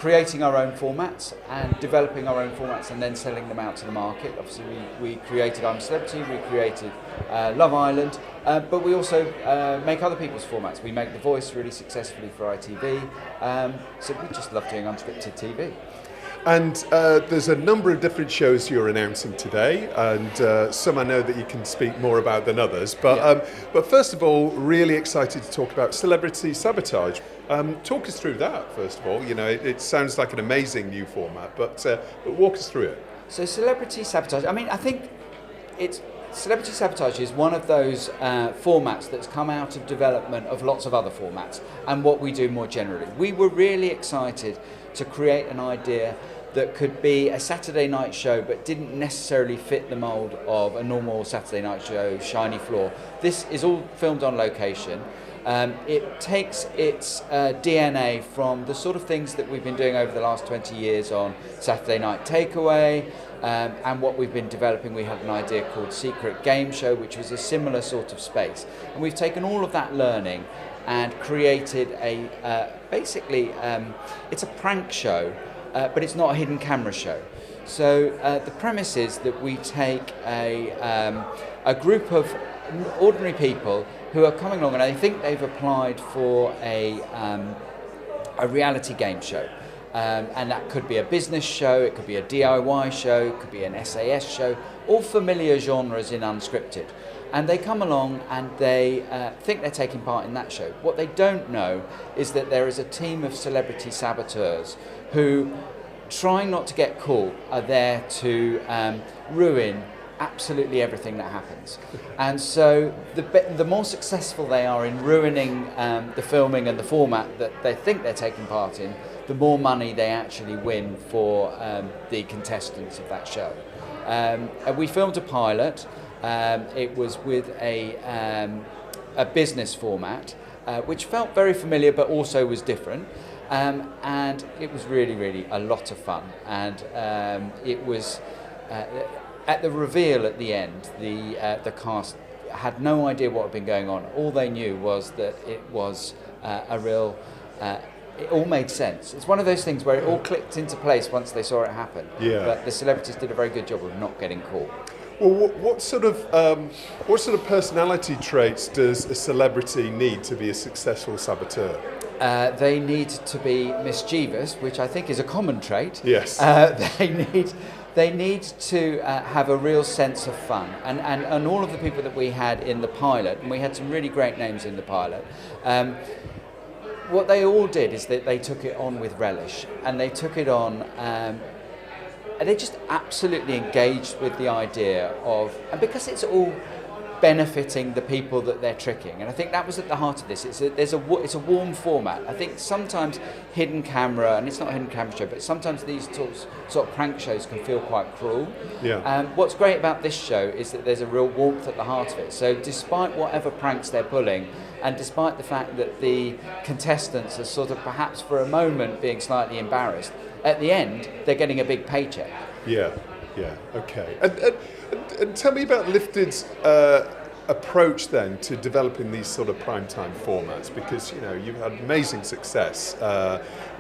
creating our own formats and developing our own formats and then selling them out to the market. Obviously, we created I'm a Celebrity, we created Love Island, but we also make other people's formats. We make The Voice really successfully for ITV, so we just love doing unscripted TV. And there's a number of different shows you're announcing today, and some I know that you can speak more about than others. But first of all, really excited to talk about Celebrity Sabotage. Talk us through that, first of all. You know, it sounds like an amazing new format, but walk us through it. So Celebrity Sabotage, I mean, I think Celebrity Sabotage is one of those formats that's come out of development of lots of other formats and what we do more generally. We were really excited to create an idea that could be a Saturday night show but didn't necessarily fit the mould of a normal Saturday night show, shiny floor. This is all filmed on location. It takes its DNA from the sort of things that we've been doing over the last 20 years on Saturday Night Takeaway, and what we've been developing. We had an idea called Secret Game Show, which was a similar sort of space. And we've taken all of that learning and created basically, it's a prank show, but it's not a hidden camera show. So the premise is that we take a group of ordinary people who are coming along and I think they've applied for a reality game show. And that could be a business show, it could be a DIY show, it could be an SAS show, all familiar genres in unscripted. And they come along and they think they're taking part in that show. What they don't know is that there is a team of celebrity saboteurs who, trying not to get caught, are there to ruin absolutely everything that happens. And so the more successful they are in ruining the filming and the format that they think they're taking part in, the more money they actually win for the contestants of that show. And we filmed a pilot. It was with a business format, which felt very familiar but also was different. And it was really, really a lot of fun. And it was, at the reveal at the end, the cast had no idea what had been going on. All they knew was that it was a real... it all made sense. It's one of those things where it all clicked into place once they saw it happen. Yeah. But the celebrities did a very good job of not getting caught. Well, what sort of personality traits does a celebrity need to be a successful saboteur? They need to be mischievous, which I think is a common trait. Yes. They need to have a real sense of fun. And all of the people that we had in the pilot, and we had some really great names in the pilot, what they all did is that they took it on with relish, and they took it on. And they just absolutely engaged with the idea of, and because it's all benefiting the people that they're tricking, and I think that was at the heart of this. It's a warm format. I think sometimes hidden camera, and it's not a hidden camera show, but sometimes these sort of prank shows can feel quite cruel. Yeah. What's great about this show is that there's a real warmth at the heart of it. So despite whatever pranks they're pulling, and despite the fact that the contestants are sort of perhaps for a moment being slightly embarrassed, at the end they're getting a big paycheck. Yeah, okay. And tell me about Lifted's approach then to developing these sort of primetime formats, because you've had amazing success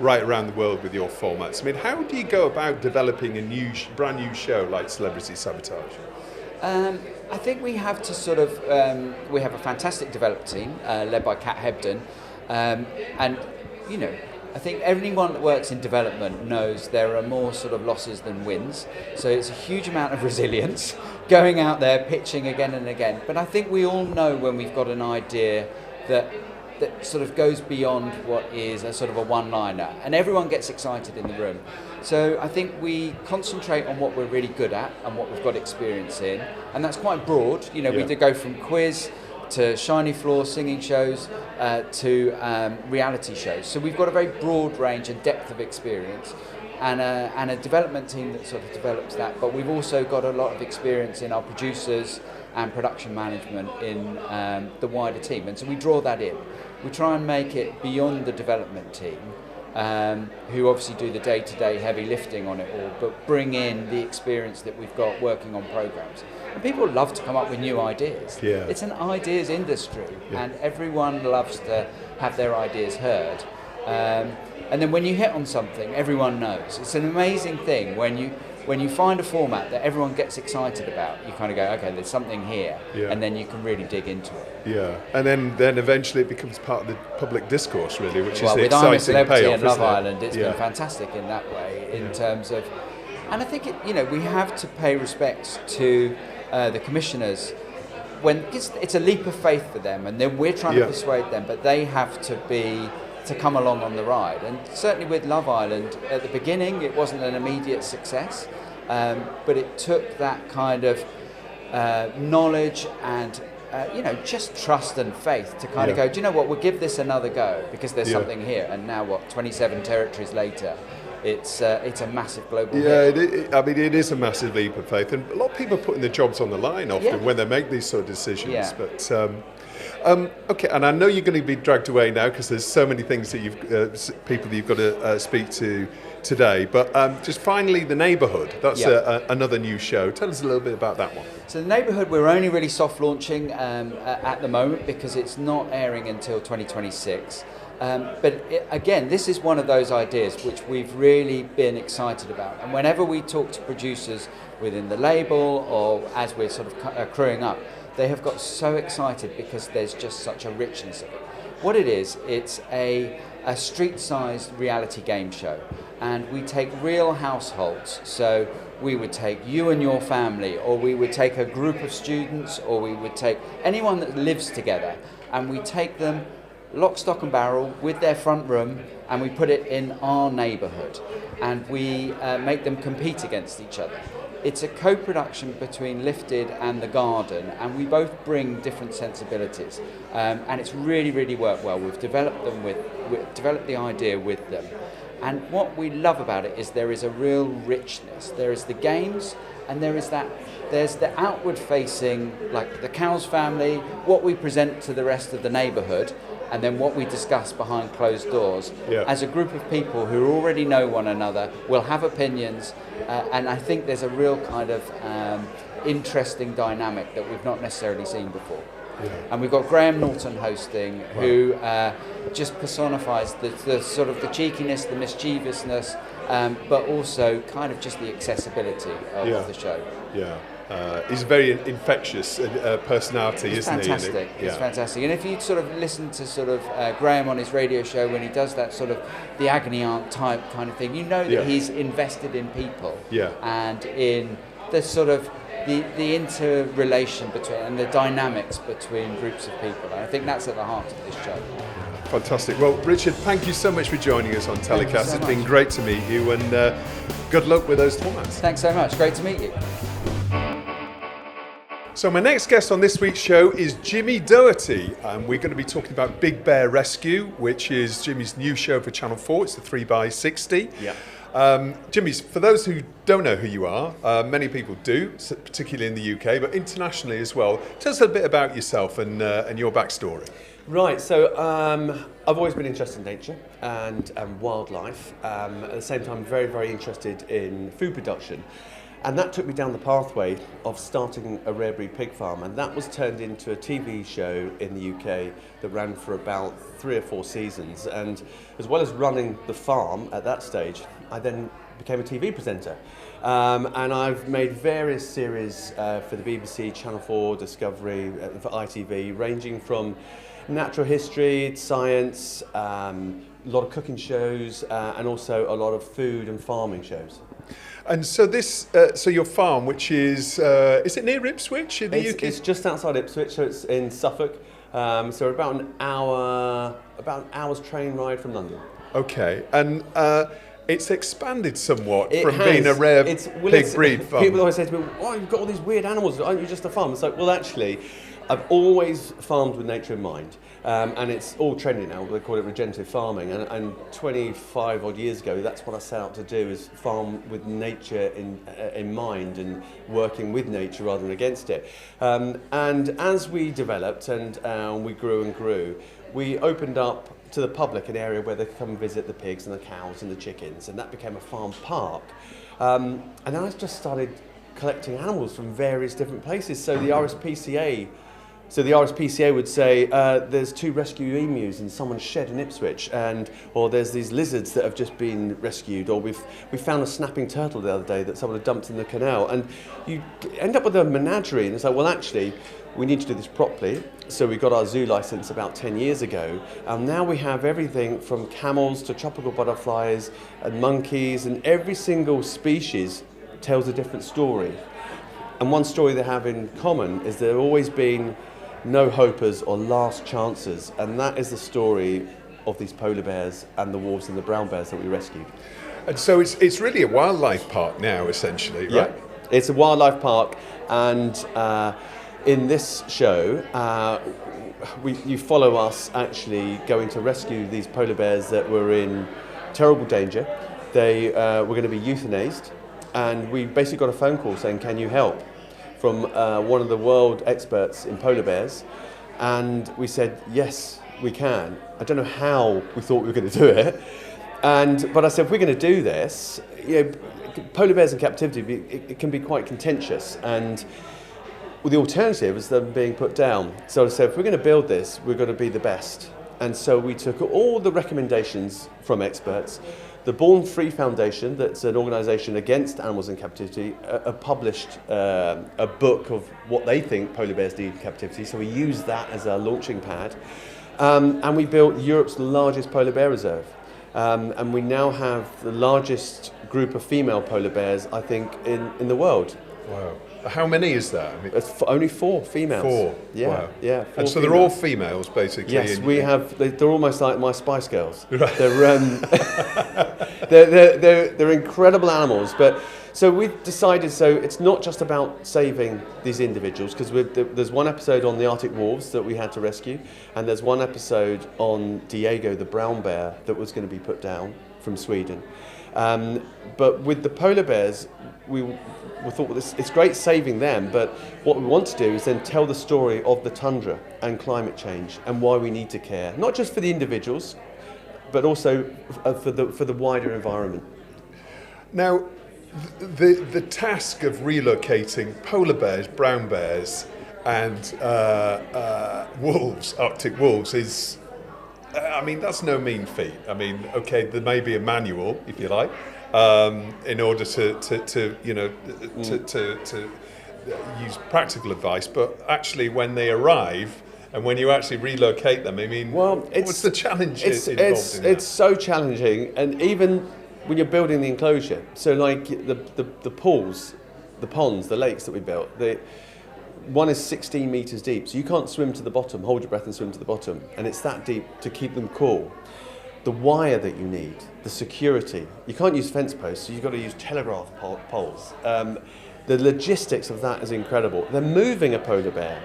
right around the world with your formats. I mean, how do you go about developing a brand new show like Celebrity Sabotage? I think we have to sort of we have a fantastic development team led by Kat Hebden, and I think anyone that works in development knows there are more sort of losses than wins. So it's a huge amount of resilience, going out there, pitching again and again. But I think we all know when we've got an idea that sort of goes beyond what is a sort of a one-liner, and everyone gets excited in the room. So I think we concentrate on what we're really good at and what we've got experience in, and that's quite broad. We do go from quiz to shiny floor singing shows to reality shows. So we've got a very broad range and depth of experience, and a development team that sort of develops that. But we've also got a lot of experience in our producers and production management in the wider team. And so we draw that in. We try and make it beyond the development team, who obviously do the day-to-day heavy lifting on it all, but bring in the experience that we've got working on programmes. And people love to come up with new ideas. Yeah. It's an ideas industry, and everyone loves to have their ideas heard. And then when you hit on something, everyone knows. It's an amazing thing when you find a format that everyone gets excited about. You kind of go, okay, there's something here, and then you can really dig into it. Yeah, and then eventually it becomes part of the public discourse, really, which is the with I'm a exciting Celebrity payoff, and Love isn't it? Island, it's been fantastic in that way, in terms of, and I think we have to pay respects to the commissioners when it's a leap of faith for them, and then we're trying to persuade them, but they have to come along on the ride. And certainly with Love Island, at the beginning, it wasn't an immediate success, but it took that kind of knowledge and just trust and faith to kind of go, do you know what, we'll give this another go, because there's something here. And now 27 territories later, it's a massive global hit. It is a massive leap of faith, and a lot of people are putting their jobs on the line often when they make these sort of decisions. Yeah. But okay, and I know you're going to be dragged away now because there's so many things that people that you've got to speak to today. But just finally, The Neighbourhood. That's another new show. Tell us a little bit about that one. So The Neighbourhood, we're only really soft launching at the moment because it's not airing until 2026. Again, this is one of those ideas which we've really been excited about. And whenever we talk to producers within the label or as we're sort of crewing up, they have got so excited because there's just such a richness of it. What it is, it's a street-sized reality game show. And we take real households. So we would take you and your family, or we would take a group of students, or we would take anyone that lives together, and we take them lock, stock and barrel with their front room, and we put it in our neighbourhood, and we make them compete against each other. It's a co-production between Lifted and The Garden, and we both bring different sensibilities, and it's really, really worked well. We've developed the idea with them. And what we love about it is there is a real richness. There is the games, and there's the outward facing, like the Cowles family, what we present to the rest of the neighbourhood, and then what we discuss behind closed doors. Yeah. As a group of people who already know one another, will have opinions, and I think there's a real kind of interesting dynamic that we've not necessarily seen before. Yeah. And we've got Graham Norton hosting, who just personifies the sort of the cheekiness, the mischievousness, but also kind of just the accessibility of the show. Yeah. He's a very infectious personality, isn't he? Fantastic. It's fantastic. And if you sort of listen to sort of Graham on his radio show when he does that sort of the agony aunt type kind of thing, you know that he's invested in people and in the sort of the interrelation between and the dynamics between groups of people. And I think that's at the heart of this show. Fantastic. Well, Richard, thank you so much for joining us on TellyCast. It's been great to meet you, and good luck with those formats. Thanks so much. Great to meet you. So my next guest on this week's show is Jimmy Doherty, and we're going to be talking about Big Bear Rescue, which is Jimmy's new show for Channel 4. It's the 3x60. Yeah. Jimmy, for those who don't know who you are, many people do, particularly in the UK, but internationally as well. Tell us a bit about yourself and your backstory. Right, so I've always been interested in nature and wildlife. At the same time, very, very interested in food production. And that took me down the pathway of starting a rare breed pig farm, and that was turned into a TV show in the UK that ran for about 3 or 4 seasons. And as well as running the farm at that stage, I then became a TV presenter. And I've made various series for the BBC, Channel 4, Discovery, for ITV, ranging from natural history, science, a lot of cooking shows, and also a lot of food and farming shows. And so this, so your farm, which is it near Ipswich in the UK? It's just outside Ipswich, so it's in Suffolk. So about an hour's train ride from London. Okay, and it's expanded somewhat being a rare pig breed farm. People always say to me, "Oh, you've got all these weird animals. Aren't you just a farm?" It's like, well, actually, I've always farmed with nature in mind. And it's all trendy now. They call it regenerative farming. And 25 odd years ago, that's what I set out to do, is farm with nature in mind and working with nature rather than against it. And as we developed and we grew and grew, we opened up to the public an area where they could come and visit the pigs and the cows and the chickens, and that became a farm park. And then I just started collecting animals from various different places. So the RSPCA would say, there's 2 rescue emus in someone's shed in Ipswich, or there's these lizards that have just been rescued, or we found a snapping turtle the other day that someone had dumped in the canal. And you end up with a menagerie, and it's like, well, actually, we need to do this properly. So we got our zoo license about 10 years ago, and now we have everything from camels to tropical butterflies and monkeys, and every single species tells a different story. And one story they have in common is there have always been no hopers or last chances, and that is the story of these polar bears and the wolves and the brown bears that we rescued. And so it's really a wildlife park now, essentially, right? Yeah, it's a wildlife park, and in this show, you follow us actually going to rescue these polar bears that were in terrible danger. They were going to be euthanized, and we basically got a phone call saying, "Can you help?" from one of the world experts in polar bears, and we said, yes, we can. I don't know how we thought we were going to do it, but I said, if we're going to do this, polar bears in captivity, it can be quite contentious, and the alternative is them being put down. So I said, if we're going to build this, we're going to be the best. And so we took all the recommendations from experts. The Born Free Foundation, that's an organisation against animals in captivity, published a book of what they think polar bears need in captivity, so we used that as our launching pad. And we built Europe's largest polar bear reserve. And we now have the largest group of female polar bears, I think, in the world. Wow. How many is that? I mean, It's only 4 females. 4. Yeah, Wow. yeah. 4 And so they're females. all females, basically. Yes, we have. They're almost like my Spice Girls. Right. They're incredible animals. But so we've decided. So it's not just about saving these individuals, because there's one episode on the Arctic wolves that we had to rescue, and there's one episode on Diego the brown bear that was going to be put down from Sweden. But with the polar bears, we thought, well, it's great saving them, but what we want to do is then tell the story of the tundra and climate change and why we need to care, not just for the individuals, but also for the wider environment. Now, the task of relocating polar bears, brown bears, and wolves, Arctic wolves, is, I mean, that's no mean feat. I mean, okay, there may be a manual, if you like, in order to use practical advice, but actually when they arrive and when you actually relocate them, I mean, what's the challenge involved in that? It's so challenging, and even when you're building the enclosure, so like the pools, the ponds, the lakes that we built, one is 16 metres deep, so you can't swim to the bottom, hold your breath and swim to the bottom, and it's that deep to keep them cool. The wire that you need, the security, you can't use fence posts, so you've got to use telegraph poles. The logistics of that is incredible. They're moving a polar bear.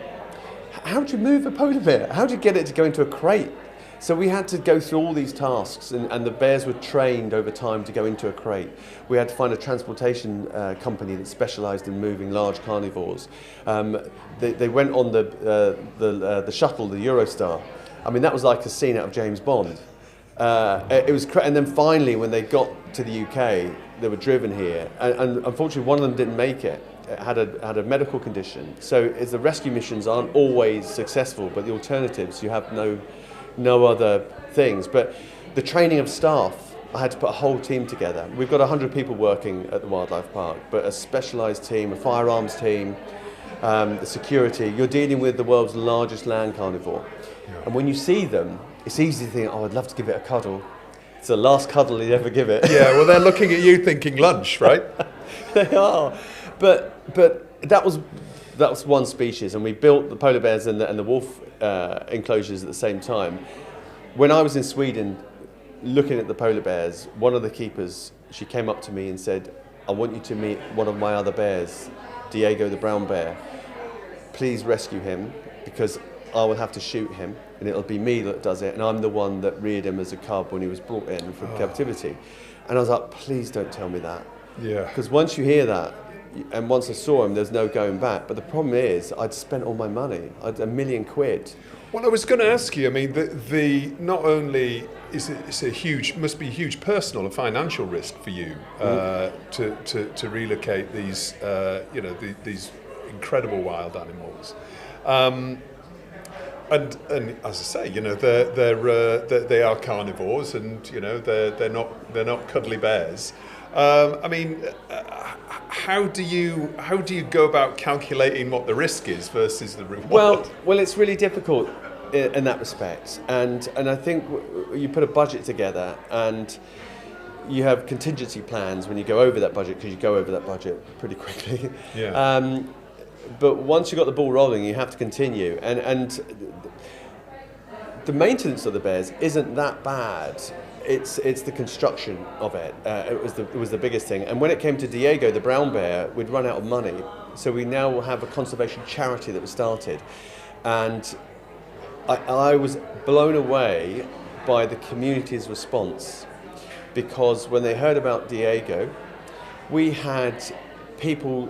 How do you move a polar bear? How do you get it to go into a crate? So we had to go through all these tasks, and the bears were trained over time to go into a crate. We had to find a transportation company that specialised in moving large carnivores. They went on the shuttle, the Eurostar. I mean, that was like a scene out of James Bond. It was, and then finally, when they got to the UK, they were driven here, and unfortunately, one of them didn't make it. It had a medical condition. So the rescue missions aren't always successful, but the alternatives, you have no other things. But the training of staff, I had to put a whole team together. We've got 100 people working at the wildlife park, but a specialised team, a firearms team, the security. You're dealing with the world's largest land carnivore, and when you see them, it's easy to think, oh, I'd love to give it a cuddle. It's the last cuddle you'd ever give it. Yeah, well, they're looking at you thinking lunch, right? They are, but that was one species, and we built the polar bears and the wolf enclosures at the same time. When I was in Sweden looking at the polar bears, one of the keepers, she came up to me and said, I want you to meet one of my other bears, Diego the brown bear. Please rescue him, because I will have to shoot him, and it'll be me that does it, and I'm the one that reared him as a cub when he was brought in from captivity. And I was like, please don't tell me that. Yeah. Because once you hear that, and once I saw him, there's no going back. But the problem is, I'd spent all my money. I'd £1 million. Well, I was going to ask you. I mean, the not only is it's a huge, must be a huge personal and financial risk for you to relocate these, these incredible wild animals. And as I say, they are carnivores, and they're not cuddly bears. I mean, how do you go about calculating what the risk is versus the reward? Well, it's really difficult in that respect, and I think you put a budget together, and you have contingency plans when you go over that budget, because you go over that budget pretty quickly. Yeah. But once you've got the ball rolling, you have to continue, and the maintenance of the bears isn't that bad. It's the construction of it. It was the biggest thing. And when it came to Diego, the brown bear, we'd run out of money. So we now have a conservation charity that was started. And I was blown away by the community's response, because when they heard about Diego, we had people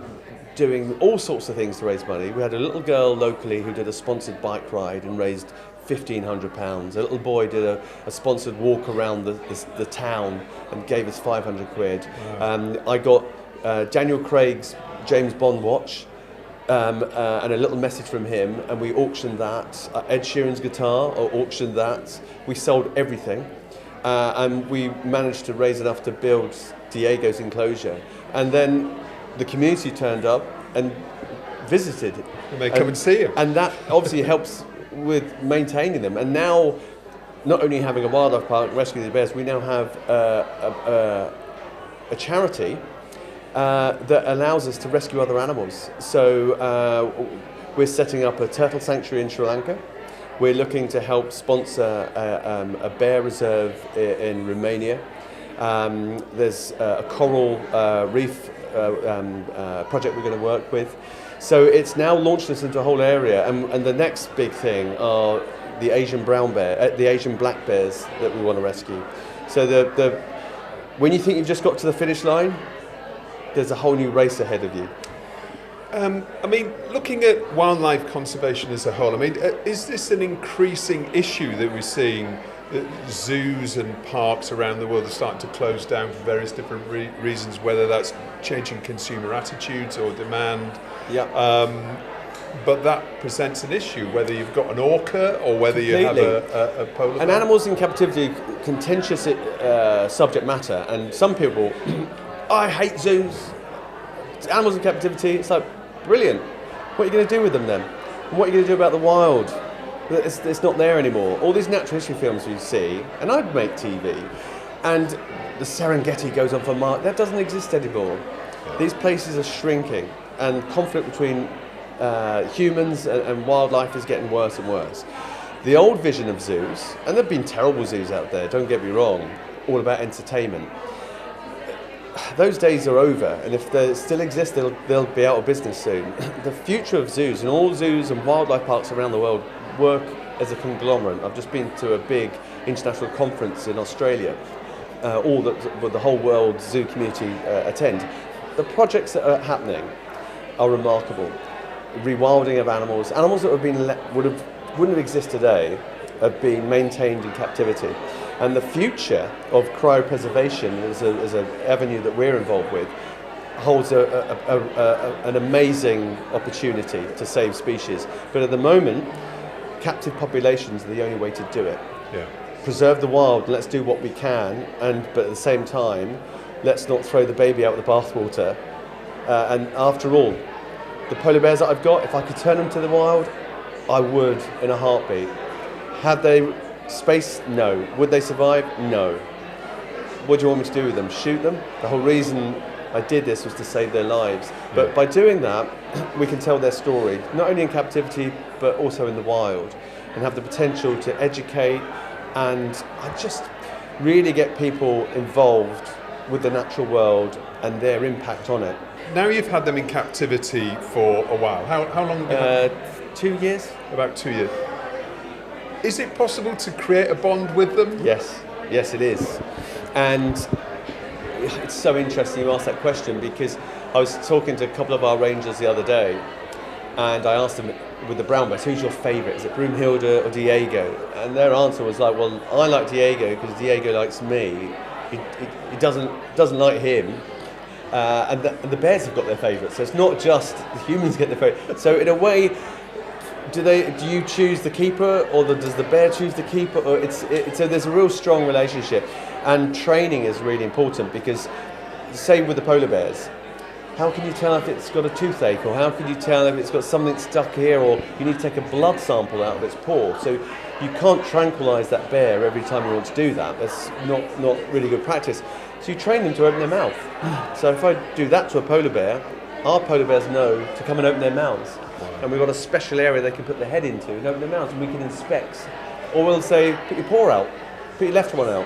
doing all sorts of things to raise money. We had a little girl locally who did a sponsored bike ride and raised £1,500. A little boy did a sponsored walk around the town and gave us £500. Wow. I got Daniel Craig's James Bond watch and a little message from him, and we auctioned that. Ed Sheeran's guitar, auctioned that. We sold everything, and we managed to raise enough to build Diego's enclosure. And then the community turned up and visited. And they come and see you. And that obviously helps with maintaining them. And now not only having a wildlife park, Rescue the Bears, we now have a charity that allows us to rescue other animals. So we're setting up a turtle sanctuary in Sri Lanka. We're looking to help sponsor a bear reserve in Romania. There's a coral reef project we're going to work with. So it's now launched us into a whole area, and the next big thing are the Asian brown bear, the Asian black bears that we want to rescue. So when you think you've just got to the finish line, there's a whole new race ahead of you. I mean, looking at wildlife conservation as a whole, I mean, is this an increasing issue that we're seeing? Zoos and parks around the world are starting to close down for various different reasons, whether that's changing consumer attitudes or demand. Yeah. But that presents an issue, whether you've got an orca or whether you have a polar bear. And animals in captivity, contentious subject matter. And some people, I hate zoos. Animals in captivity, it's like, brilliant. What are you going to do with them then? And what are you going to do about the wild? It's not there anymore. All these natural history films you see, and I'd make TV, and the Serengeti goes on for miles. That doesn't exist anymore. These places are shrinking, and conflict between humans and wildlife is getting worse and worse. The old vision of zoos, and there have been terrible zoos out there, don't get me wrong, all about entertainment. Those days are over, and if they still exist, they'll be out of business soon. The future of zoos, and all zoos and wildlife parks around the world, work as a conglomerate. I've just been to a big international conference in Australia. The whole world zoo community attend. The projects that are happening are remarkable. Rewilding of animals that have been wouldn't have existed today, have been maintained in captivity. And the future of cryopreservation as an avenue that we're involved with holds an amazing opportunity to save species. But at the moment, captive populations are the only way to do it. Yeah. Preserve the wild, let's do what we can, but at the same time, let's not throw the baby out with the bathwater. And after all, the polar bears that I've got, if I could turn them to the wild, I would in a heartbeat. Had they space? No. Would they survive? No. What do you want me to do with them? Shoot them? The whole reason I did this was to save their lives. But by doing that, we can tell their story, not only in captivity, but also in the wild, and have the potential to educate and just really get people involved with the natural world and their impact on it. Now you've had them in captivity for a while. How long have you had them? 2 years. About 2 years. Is it possible to create a bond with them? Yes, it is. And it's so interesting you asked that question, because I was talking to a couple of our rangers the other day, and I asked them, with the brown bears, who's your favourite? Is it Broomhilda or Diego? And their answer was like, well, I like Diego because Diego likes me. He doesn't like him. And the bears have got their favourites. So it's not just the humans get their favourite. So in a way, do you choose the keeper, or does the bear choose the keeper? Or so there's a real strong relationship, and training is really important, because say with the polar bears, how can you tell if it's got a toothache, or how can you tell if it's got something stuck here, or you need to take a blood sample out of its paw? So you can't tranquilise that bear every time you want to do that. That's not really good practice. So you train them to open their mouth. So if I do that to a polar bear, our polar bears know to come and open their mouths. And we've got a special area they can put their head into and open their mouths, and we can inspect. Or we'll say, put your paw out, put your left one out.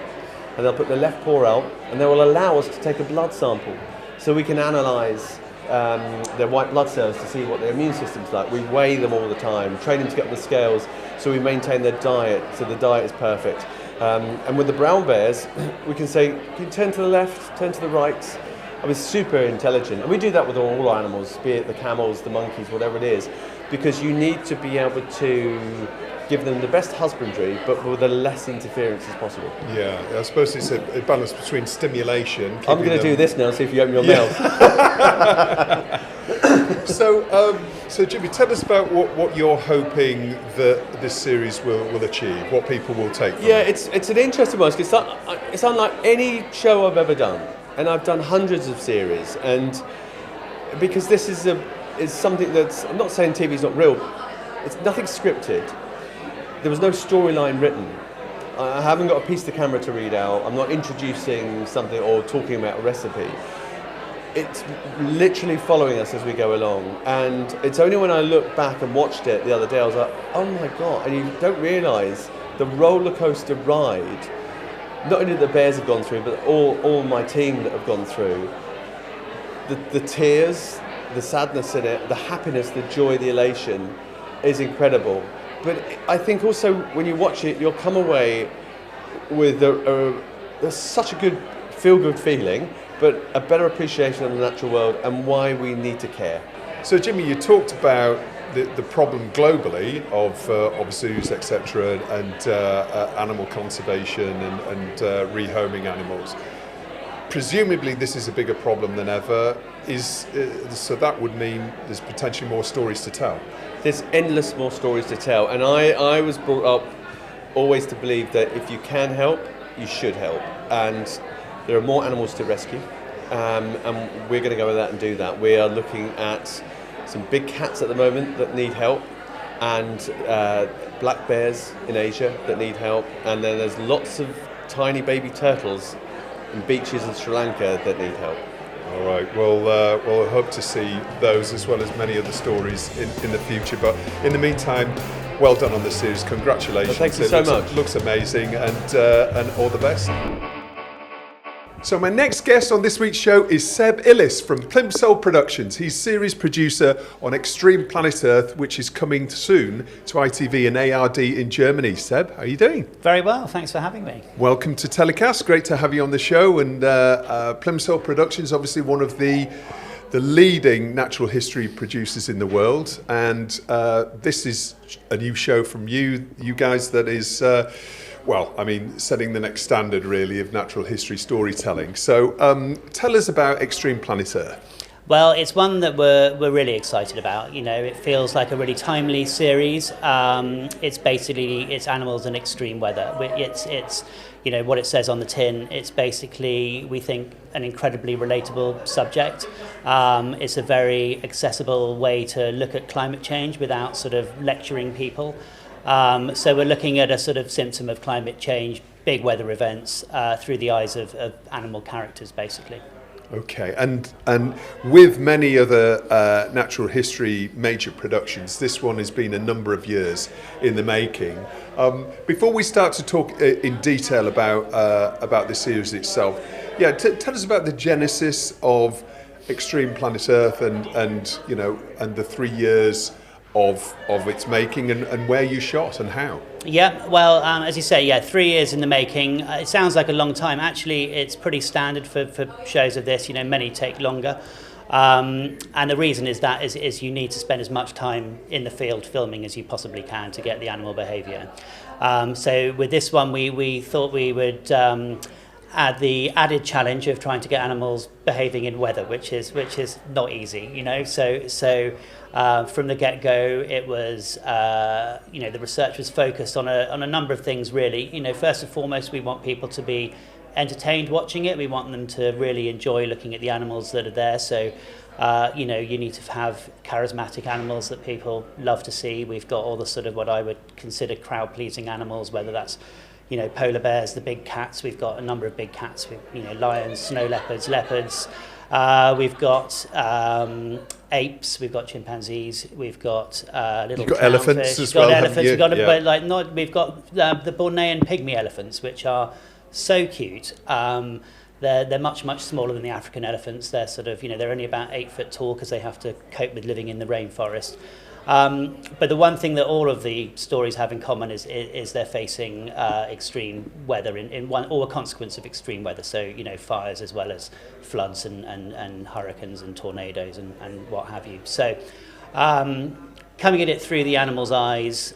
And they'll put their left paw out, and they will allow us to take a blood sample. So we can analyse their white blood cells to see what their immune system's like. We weigh them all the time, train them to get on the scales, so we maintain their diet, so the diet is perfect. And with the brown bears, we can say, can you turn to the left, turn to the right? I mean, super intelligent. And we do that with all animals, be it the camels, the monkeys, whatever it is, because you need to be able to give them the best husbandry, but with the less interference as possible. Yeah, I suppose it's a balance between stimulation. I'm going to do this now, see if you open your mouth. So Jimmy, tell us about what you're hoping that this series will achieve, what people will take from it. It's an interesting one, because it's unlike any show I've ever done. And I've done hundreds of series, and because this is something that's, I'm not saying TV's not real, it's nothing scripted. There was no storyline written. I haven't got a piece of camera to read out. I'm not introducing something or talking about a recipe. It's literally following us as we go along. And it's only when I look back and watched it the other day, I was like, oh my God. And you don't realise the roller coaster ride, not only that the bears have gone through, but all my team that have gone through. The tears, the sadness in it, the happiness, the joy, the elation is incredible. But I think also when you watch it, you'll come away with there's such a good feel-good feeling, but a better appreciation of the natural world and why we need to care. So Jimmy, you talked about the problem globally of zoos, etc., and animal conservation and rehoming animals. Presumably this is a bigger problem than ever. So that would mean there's potentially more stories to tell. There's endless more stories to tell, and I was brought up always to believe that if you can help, you should help, and there are more animals to rescue, and we're going to go with that and do that. We are looking at some big cats at the moment that need help, and black bears in Asia that need help, and then there's lots of tiny baby turtles in beaches in Sri Lanka that need help. All right, we'll hope to see those as well as many other stories in the future. But in the meantime, well done on the series. Congratulations. Well, thank you so much. It looks amazing, and all the best. So my next guest on this week's show is Seb Illis from Plimsoll Productions. He's series producer on Extreme Planet Earth, which is coming soon to ITV and ARD in Germany. Seb, how are you doing? Very well, thanks for having me. Welcome to TellyCast. Great to have you on the show. And Plimsoll Productions, obviously one of the leading natural history producers in the world. And this is a new show from you guys that is... setting the next standard, really, of natural history storytelling. So tell us about Extreme Planet Earth. Well, it's one that we're really excited about. You know, it feels like a really timely series. It's animals in extreme weather. It's you know, what it says on the tin. It's basically, we think, an incredibly relatable subject. It's a very accessible way to look at climate change without sort of lecturing people. So we're looking at a sort of symptom of climate change, big weather events, through the eyes of animal characters, basically. Okay, and with many other natural history major productions, this one has been a number of years in the making. Before we start to talk in detail about the series itself, tell us about the genesis of Extreme Planet Earth and the 3 years of its making and where you shot and how. Yeah, well, as you say, 3 years in the making. It sounds like a long time. Actually, it's pretty standard for shows of this. You know, many take longer. And the reason is you need to spend as much time in the field filming as you possibly can to get the animal behaviour. So with this one, we thought we would add the added challenge of trying to get animals behaving in weather, which is not easy, you know. So from the get-go, it was the research was focused on a number of things, really. You know, first and foremost, we want people to be entertained watching it. We want them to really enjoy looking at the animals that are there. So you need to have charismatic animals that people love to see. We've got all the sort of what I would consider crowd-pleasing animals, whether that's polar bears, the big cats. We've got a number of big cats, lions, snow leopards, leopards. We've got apes, we've got chimpanzees, we've got little You've got elephants as well. We've got the Bornean pygmy elephants, which are so cute. They're much smaller than the African elephants. They're sort of, they're only about 8 foot tall because they have to cope with living in the rainforest. But the one thing that all of the stories have in common is they're facing extreme weather or a consequence of extreme weather. So, fires as well as floods and hurricanes and tornadoes and what have you. So, coming at it through the animal's eyes,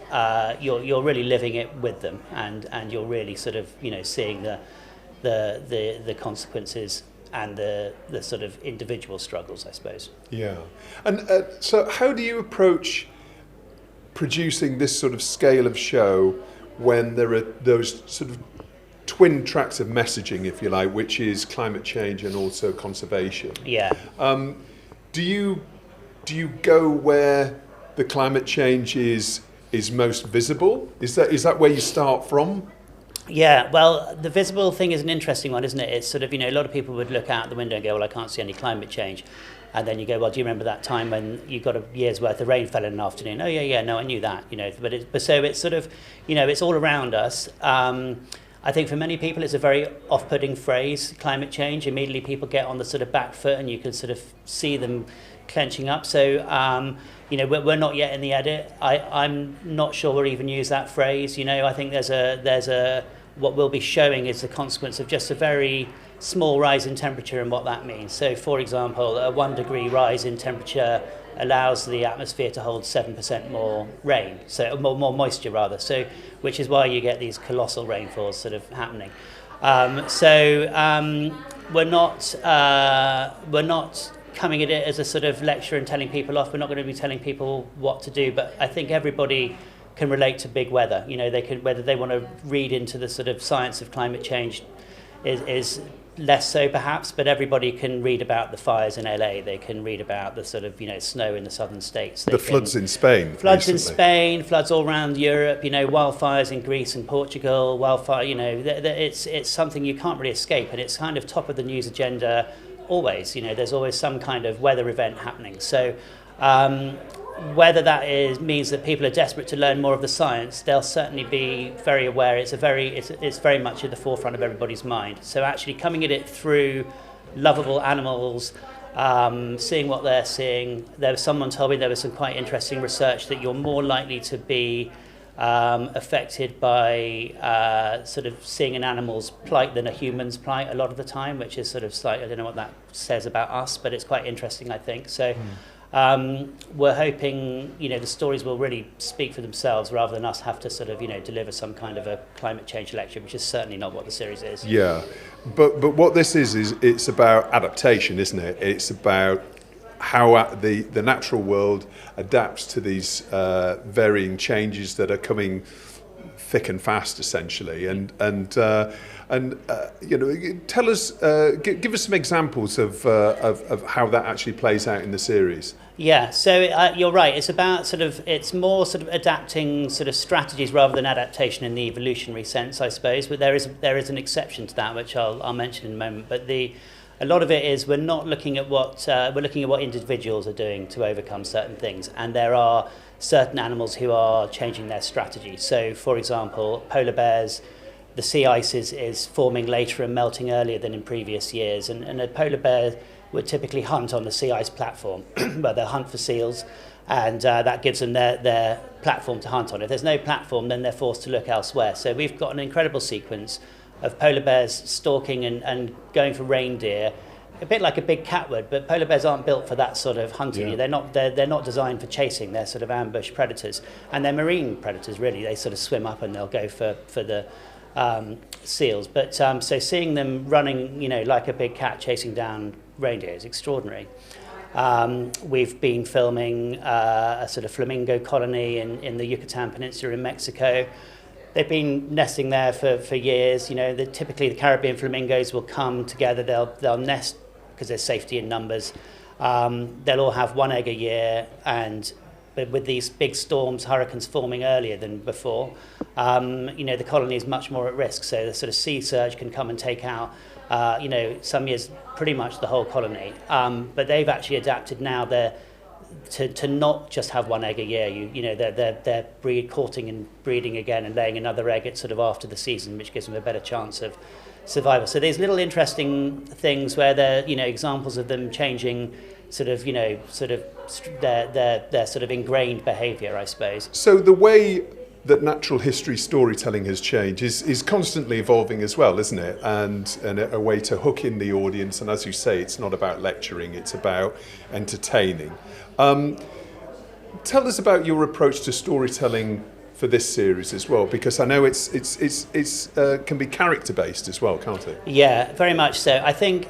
you're really living it with them, and you're really sort of, seeing the consequences and the sort of individual struggles, I suppose. Yeah. And so how do you approach producing this sort of scale of show when there are those sort of twin tracks of messaging, if you like, which is climate change and also conservation? Yeah. Do you go where the climate change is most visible? Is that where you start from? Yeah, well, the visible thing is an interesting one, isn't it? It's sort of, a lot of people would look out the window and go, well, I can't see any climate change. And then you go, well, do you remember that time when you got a year's worth of rain fell in an afternoon? Oh, yeah, no, I knew that, But so it's sort of, it's all around us. I think for many people it's a very off-putting phrase, climate change. Immediately people get on the sort of back foot and you can sort of see them clenching up. So, we're not yet in the edit. I'm not sure we'll even use that phrase. I think there's a what we'll be showing is the consequence of just a very small rise in temperature and what that means. So, for example, a 1 degree rise in temperature allows the atmosphere to hold 7% more rain, so more moisture rather. So, which is why you get these colossal rainfalls sort of happening. We're not coming at it as a sort of lecture and telling people off. We're not going to be telling people what to do, but I think everybody can relate to big weather. They can, whether they want to read into the sort of science of climate change is less so perhaps, but everybody can read about the fires in LA. They can read about the sort of, snow in the southern states. The floods in Spain. Floods recently. in Spain, floods all around Europe, wildfires in Greece and Portugal, it's something you can't really escape, and it's kind of top of the news agenda always. There's always some kind of weather event happening. So whether that means that people are desperate to learn more of the science, they'll certainly be very aware. It's very much at the forefront of everybody's mind. So actually coming at it through lovable animals, seeing what they're seeing. Someone told me there was some quite interesting research that you're more likely to be affected by sort of seeing an animal's plight than a human's plight a lot of the time, which is sort of slightly, I don't know what that says about us, but it's quite interesting, I think. So. We're hoping, the stories will really speak for themselves rather than us have to sort of, deliver some kind of a climate change lecture, which is certainly not what the series is. Yeah, but what this is it's about adaptation, isn't it? It's about how the natural world adapts to these varying changes that are coming thick and fast, essentially, and tell us, give us some examples of how that actually plays out in the series. Yeah, so you're right. It's more sort of adapting sort of strategies rather than adaptation in the evolutionary sense, I suppose. But there is an exception to that, which I'll mention in a moment. But a lot of it is we're looking at what individuals are doing to overcome certain things, and there are certain animals who are changing their strategy. So, for example, polar bears. The sea ice is forming later and melting earlier than in previous years, and a polar bear would typically hunt on the sea ice platform, where they'll hunt for seals, and that gives them their platform to hunt on. If there's no platform, then they're forced to look elsewhere. So we've got an incredible sequence of polar bears stalking and going for reindeer, a bit like a big cat would, but polar bears aren't built for that sort of hunting. Yeah. They're not designed for chasing. They're sort of ambush predators, and they're marine predators really. They sort of swim up and they'll go for the seals, but so seeing them running, like a big cat chasing down reindeer is extraordinary. We've been filming a sort of flamingo colony in the Yucatan Peninsula in Mexico. They've been nesting there for years. Typically the Caribbean flamingos will come together. They'll nest because there's safety in numbers. They'll all have one egg a year, but with these big storms, hurricanes forming earlier than before, the colony is much more at risk. So the sort of sea surge can come and take out, some years pretty much the whole colony. But they've actually adapted now to not just have one egg a year. They're courting and breeding again and laying another egg at sort of after the season, which gives them a better chance of survival. So there's little interesting things where they're examples of them changing their sort of ingrained behaviour, I suppose. So the way that natural history storytelling has changed is constantly evolving as well, isn't it? And a way to hook in the audience. And as you say, it's not about lecturing; it's about entertaining. Tell us about your approach to storytelling for this series as well, because I know it's can be character based as well, can't it? Yeah, very much so. I think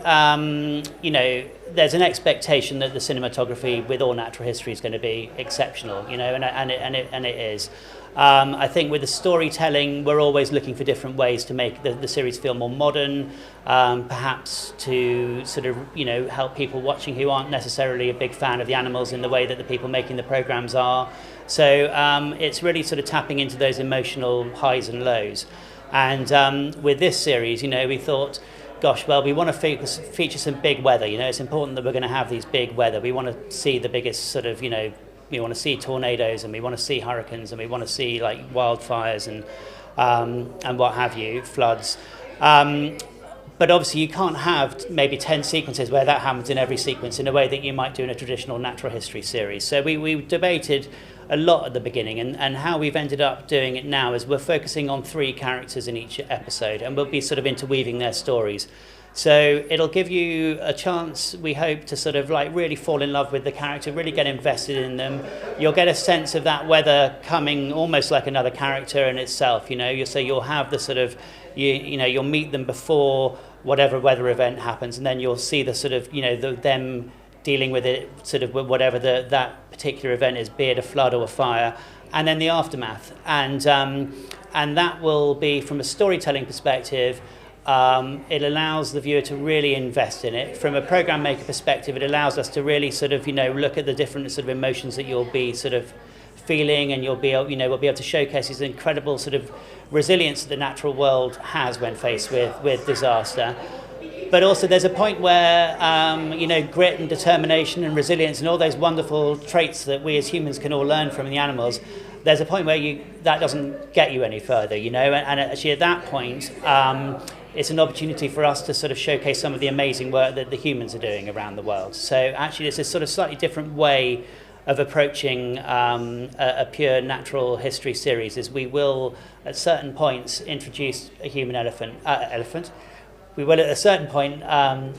there's an expectation that the cinematography with all natural history is going to be exceptional, and it is. I think with the storytelling, we're always looking for different ways to make the series feel more modern, perhaps to sort of help people watching who aren't necessarily a big fan of the animals in the way that the people making the programs are. So it's really sort of tapping into those emotional highs and lows. And with this series, we thought, gosh, well, we want to feature some big weather. It's important that we're going to have these big weather. We want to see the biggest sort of, we want to see tornadoes, and we want to see hurricanes, and we want to see like wildfires and what have you, floods. But obviously you can't have maybe 10 sequences where that happens in every sequence in a way that you might do in a traditional natural history series. So we debated a lot at the beginning, and how we've ended up doing it now is we're focusing on 3 characters in each episode, and we'll be sort of interweaving their stories. So it'll give you a chance, we hope, to sort of like really fall in love with the character, really get invested in them. You'll get a sense of that weather coming almost like another character in itself, So you'll have the sort of, you'll meet them before whatever weather event happens, and then you'll see the sort of, them dealing with it, sort of whatever that particular event is, be it a flood or a fire, and then the aftermath. And that will be, from a storytelling perspective, it allows the viewer to really invest in it. From a program maker perspective, it allows us to really sort of, look at the different sort of emotions that you'll be sort of feeling, and we'll be able to showcase this incredible sort of resilience that the natural world has when faced with disaster. But also there's a point where, grit and determination and resilience and all those wonderful traits that we as humans can all learn from the animals, there's a point where that doesn't get you any further, and actually at that point, it's an opportunity for us to sort of showcase some of the amazing work that the humans are doing around the world. So actually it's a sort of slightly different way of approaching a pure natural history series. Is we will at certain points introduce a human elephant. We will at a certain point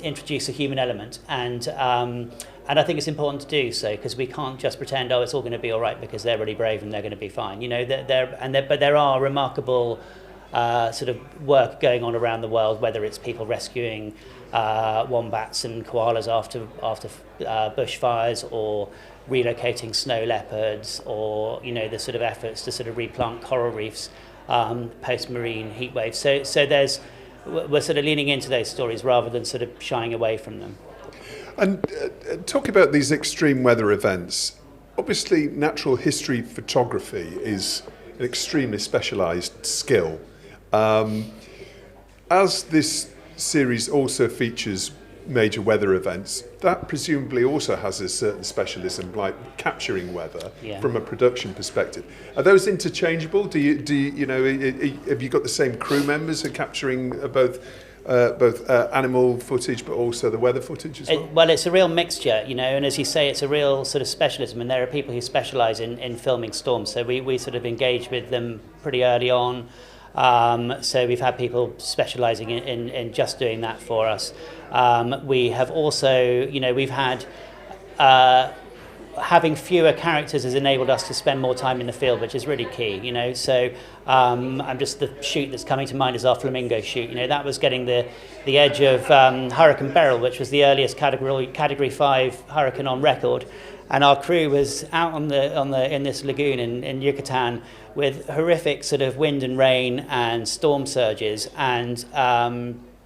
introduce a human element, and I think it's important to do so, because we can't just pretend, it's all going to be all right because they're really brave and they're going to be fine. But there are remarkable sort of work going on around the world, whether it's people rescuing wombats and koalas after bushfires, or relocating snow leopards, or the sort of efforts to sort of replant coral reefs post-marine heat waves. So we're sort of leaning into those stories rather than sort of shying away from them. And talking about these extreme weather events, obviously natural history photography is an extremely specialised skill. As this series also features major weather events, that presumably also has a certain specialism, like capturing weather from a production perspective. Are those interchangeable? Do you have you got the same crew members who are capturing both animal footage but also the weather footage as well? Well, it's a real mixture, and as you say, it's a real sort of specialism, and there are people who specialise in filming storms, so we sort of engage with them pretty early on. So we've had people specialising in just doing that for us. We have also, we've had having fewer characters has enabled us to spend more time in the field, which is really key. So I'm just, the shoot that's coming to mind is our flamingo shoot. That was getting the edge of Hurricane Beryl, which was the earliest Category 5 hurricane on record. And our crew was out in this lagoon in Yucatan with horrific sort of wind and rain and storm surges, and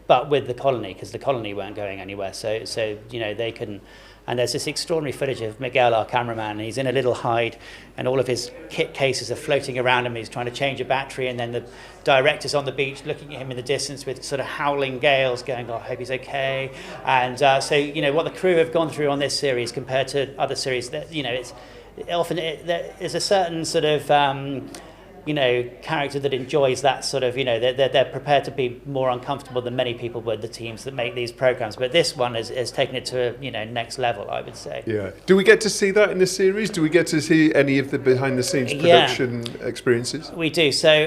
but with the colony, because the colony weren't going anywhere. So they couldn't. And there's this extraordinary footage of Miguel, our cameraman, and he's in a little hide, and all of his kit cases are floating around him. He's trying to change a battery, and then the director's on the beach looking at him in the distance with sort of howling gales going, I hope he's okay. And so, what the crew have gone through on this series compared to other series, that there's a certain sort of character that enjoys that sort of, they're prepared to be more uncomfortable than many people would, the teams that make these programs. But this one has taken it to a, next level, I would say. Yeah. Do we get to see that in the series? Do we get to see any of the behind the scenes production experiences? We do. So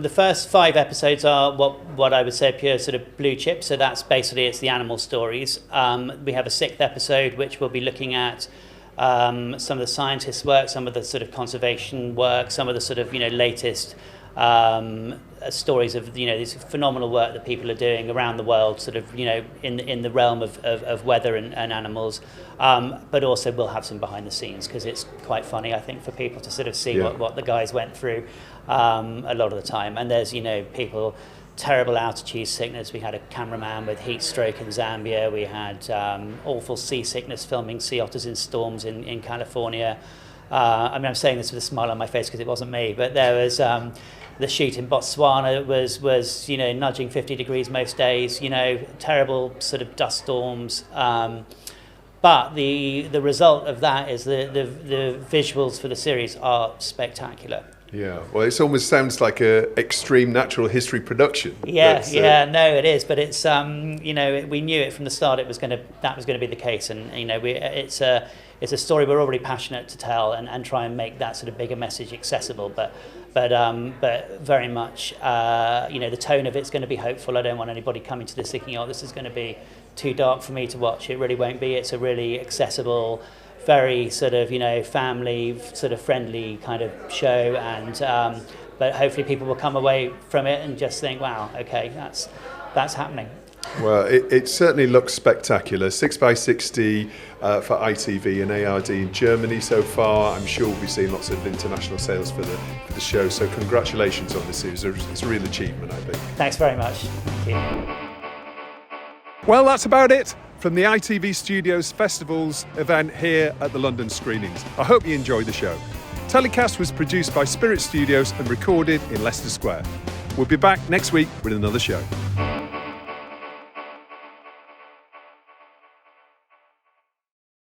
the first 5 episodes are what I would say pure sort of blue chip. So that's basically, it's the animal stories. We have a 6th episode, which we'll be looking at some of the scientists' work, some of the sort of conservation work, some of the sort of latest stories of this phenomenal work that people are doing around the world, sort of in the realm of weather and animals, but also we'll have some behind the scenes, because it's quite funny, I think, for people to sort of see what the guys went through a lot of the time. And there's people, terrible altitude sickness. We had a cameraman with heat stroke in Zambia. We had awful seasickness filming sea otters in storms in California. I mean, I'm saying this with a smile on my face because it wasn't me, but there was the shoot in Botswana was nudging 50 degrees most days, terrible sort of dust storms. But the result of that is the visuals for the series are spectacular. Yeah, well, it almost sounds like a extreme natural history production. No, it is, but it's we knew it from the start. That was going to be the case, and it's a story we're already passionate to tell and try and make that sort of bigger message accessible. But very much, the tone of it's going to be hopeful. I don't want anybody coming to this thinking, oh, this is going to be too dark for me to watch. It really won't be. It's a really accessible, very sort of family sort of friendly kind of show, and but hopefully people will come away from it and just think, wow, okay, that's happening. Well, it certainly looks spectacular. 6x60 for ITV and ARD in Germany so far. I'm sure we'll be seeing lots of international sales for the show. So congratulations on this series. It's a real achievement, I think. Thanks very much. Thank you. Well, that's about it from the ITV Studios Festivals event here at the London Screenings. I hope you enjoyed the show. TellyCast was produced by Spirit Studios and recorded in Leicester Square. We'll be back next week with another show.